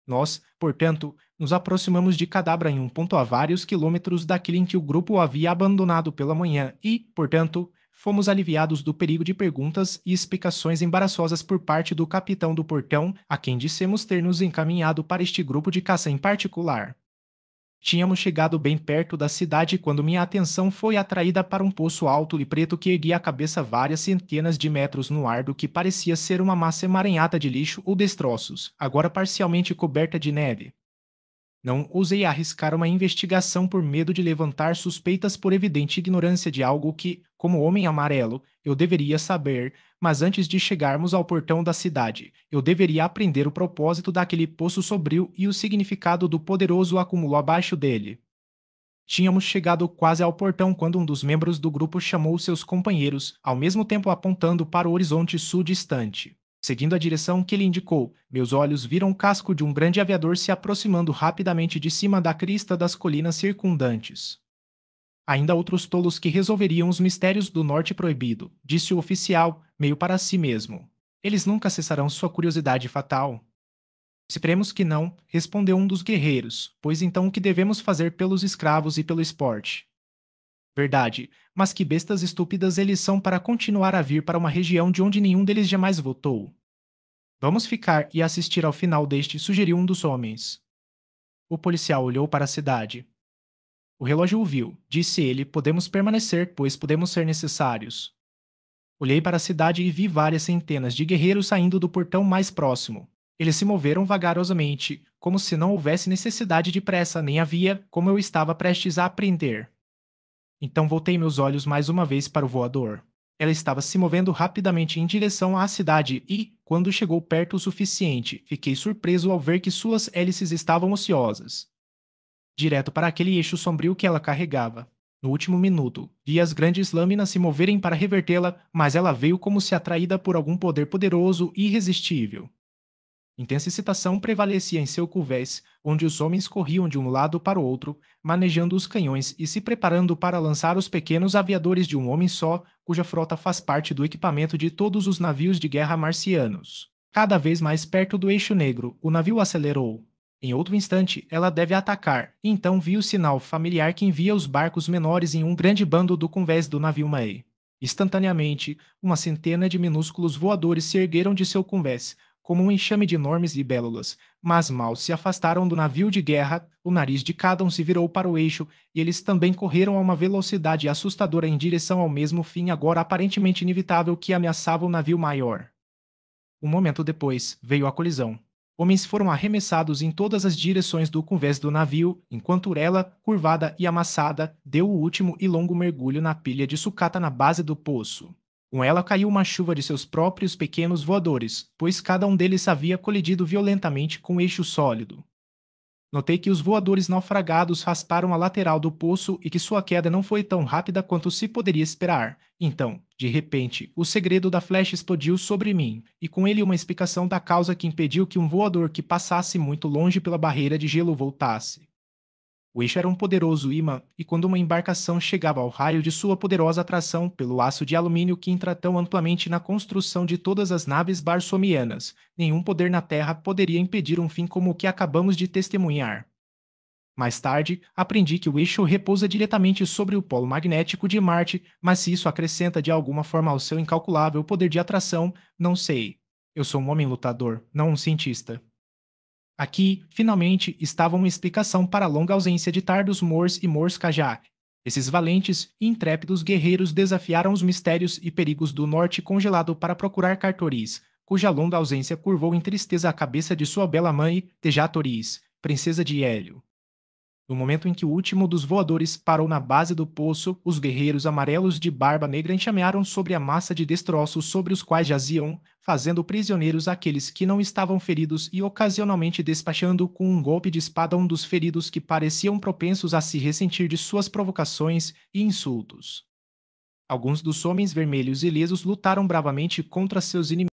Nós, portanto, nos aproximamos de Cadabra em um ponto a vários quilômetros daquele em que o grupo o havia abandonado pela manhã e, portanto, fomos aliviados do perigo de perguntas e explicações embaraçosas por parte do capitão do portão, a quem dissemos ter nos encaminhado para este grupo de caça em particular. Tínhamos chegado bem perto da cidade quando minha atenção foi atraída para um poço alto e preto que erguia a cabeça várias centenas de metros no ar do que parecia ser uma massa emaranhada de lixo ou destroços, agora parcialmente coberta de neve. Não ousei arriscar uma investigação por medo de levantar suspeitas por evidente ignorância de algo que, como homem amarelo, eu deveria saber, mas antes de chegarmos ao portão da cidade, eu deveria aprender o propósito daquele poço sombrio e o significado do poderoso acúmulo abaixo dele. Tínhamos chegado quase ao portão quando um dos membros do grupo chamou seus companheiros, ao mesmo tempo apontando para o horizonte sul distante. Seguindo a direção que ele indicou, meus olhos viram o casco de um grande aviador se aproximando rapidamente de cima da crista das colinas circundantes. Ainda outros tolos que resolveriam os mistérios do norte proibido, disse o oficial, meio para si mesmo. Eles nunca cessarão sua curiosidade fatal. Esperemos que não, respondeu um dos guerreiros, pois então o que devemos fazer pelos escravos e pelo esporte? Verdade, mas que bestas estúpidas eles são para continuar a vir para uma região de onde nenhum deles jamais voltou. Vamos ficar e assistir ao final deste, sugeriu um dos homens. O policial olhou para a cidade. O relógio o viu, disse ele, podemos permanecer, pois podemos ser necessários. Olhei para a cidade e vi várias centenas de guerreiros saindo do portão mais próximo. Eles se moveram vagarosamente, como se não houvesse necessidade de pressa, nem havia, como eu estava prestes a aprender. Então voltei meus olhos mais uma vez para o voador. Ela estava se movendo rapidamente em direção à cidade e, quando chegou perto o suficiente, fiquei surpreso ao ver que suas hélices estavam ociosas. Direto para aquele eixo sombrio que ela carregava. No último minuto, vi as grandes lâminas se moverem para revertê-la, mas ela veio como se atraída por algum poder poderoso e irresistível. Intensa excitação prevalecia em seu cuvés, onde os homens corriam de um lado para o outro, manejando os canhões e se preparando para lançar os pequenos aviadores de um homem só, cuja frota faz parte do equipamento de todos os navios de guerra marcianos. Cada vez mais perto do eixo negro, o navio acelerou. Em outro instante, ela deve atacar, e então vi o sinal familiar que envia os barcos menores em um grande bando do convés do navio May. Instantaneamente, uma centena de minúsculos voadores se ergueram de seu convés, como um enxame de enormes libélulas, mas mal se afastaram do navio de guerra, o nariz de cada um se virou para o eixo, e eles também correram a uma velocidade assustadora em direção ao mesmo fim agora aparentemente inevitável que ameaçava o navio maior. Um momento depois, veio a colisão. Homens foram arremessados em todas as direções do convés do navio, enquanto ela, curvada e amassada, deu o último e longo mergulho na pilha de sucata na base do poço. Com ela caiu uma chuva de seus próprios pequenos voadores, pois cada um deles havia colidido violentamente com o eixo sólido. Notei que os voadores naufragados rasparam a lateral do poço e que sua queda não foi tão rápida quanto se poderia esperar. Então, de repente, o segredo da flecha explodiu sobre mim, e com ele uma explicação da causa que impediu que um voador que passasse muito longe pela barreira de gelo voltasse. O eixo era um poderoso ímã, e quando uma embarcação chegava ao raio de sua poderosa atração pelo aço de alumínio que entra tão amplamente na construção de todas as naves barsomianas, nenhum poder na Terra poderia impedir um fim como o que acabamos de testemunhar. Mais tarde, aprendi que o eixo repousa diretamente sobre o polo magnético de Marte, mas se isso acrescenta de alguma forma ao seu incalculável poder de atração, não sei. Eu sou um homem lutador, não um cientista. Aqui, finalmente, estava uma explicação para a longa ausência de Tardos Mors e Mors Cajá. Esses valentes e intrépidos guerreiros desafiaram os mistérios e perigos do norte congelado para procurar Cartoris, cuja longa ausência curvou em tristeza a cabeça de sua bela mãe, Tejatoris, princesa de Hélio. No momento em que o último dos voadores parou na base do poço, os guerreiros amarelos de barba negra enxamearam sobre a massa de destroços sobre os quais jaziam, fazendo prisioneiros aqueles que não estavam feridos e ocasionalmente despachando com um golpe de espada um dos feridos que pareciam propensos a se ressentir de suas provocações e insultos. Alguns dos homens vermelhos ilesos lutaram bravamente contra seus inimigos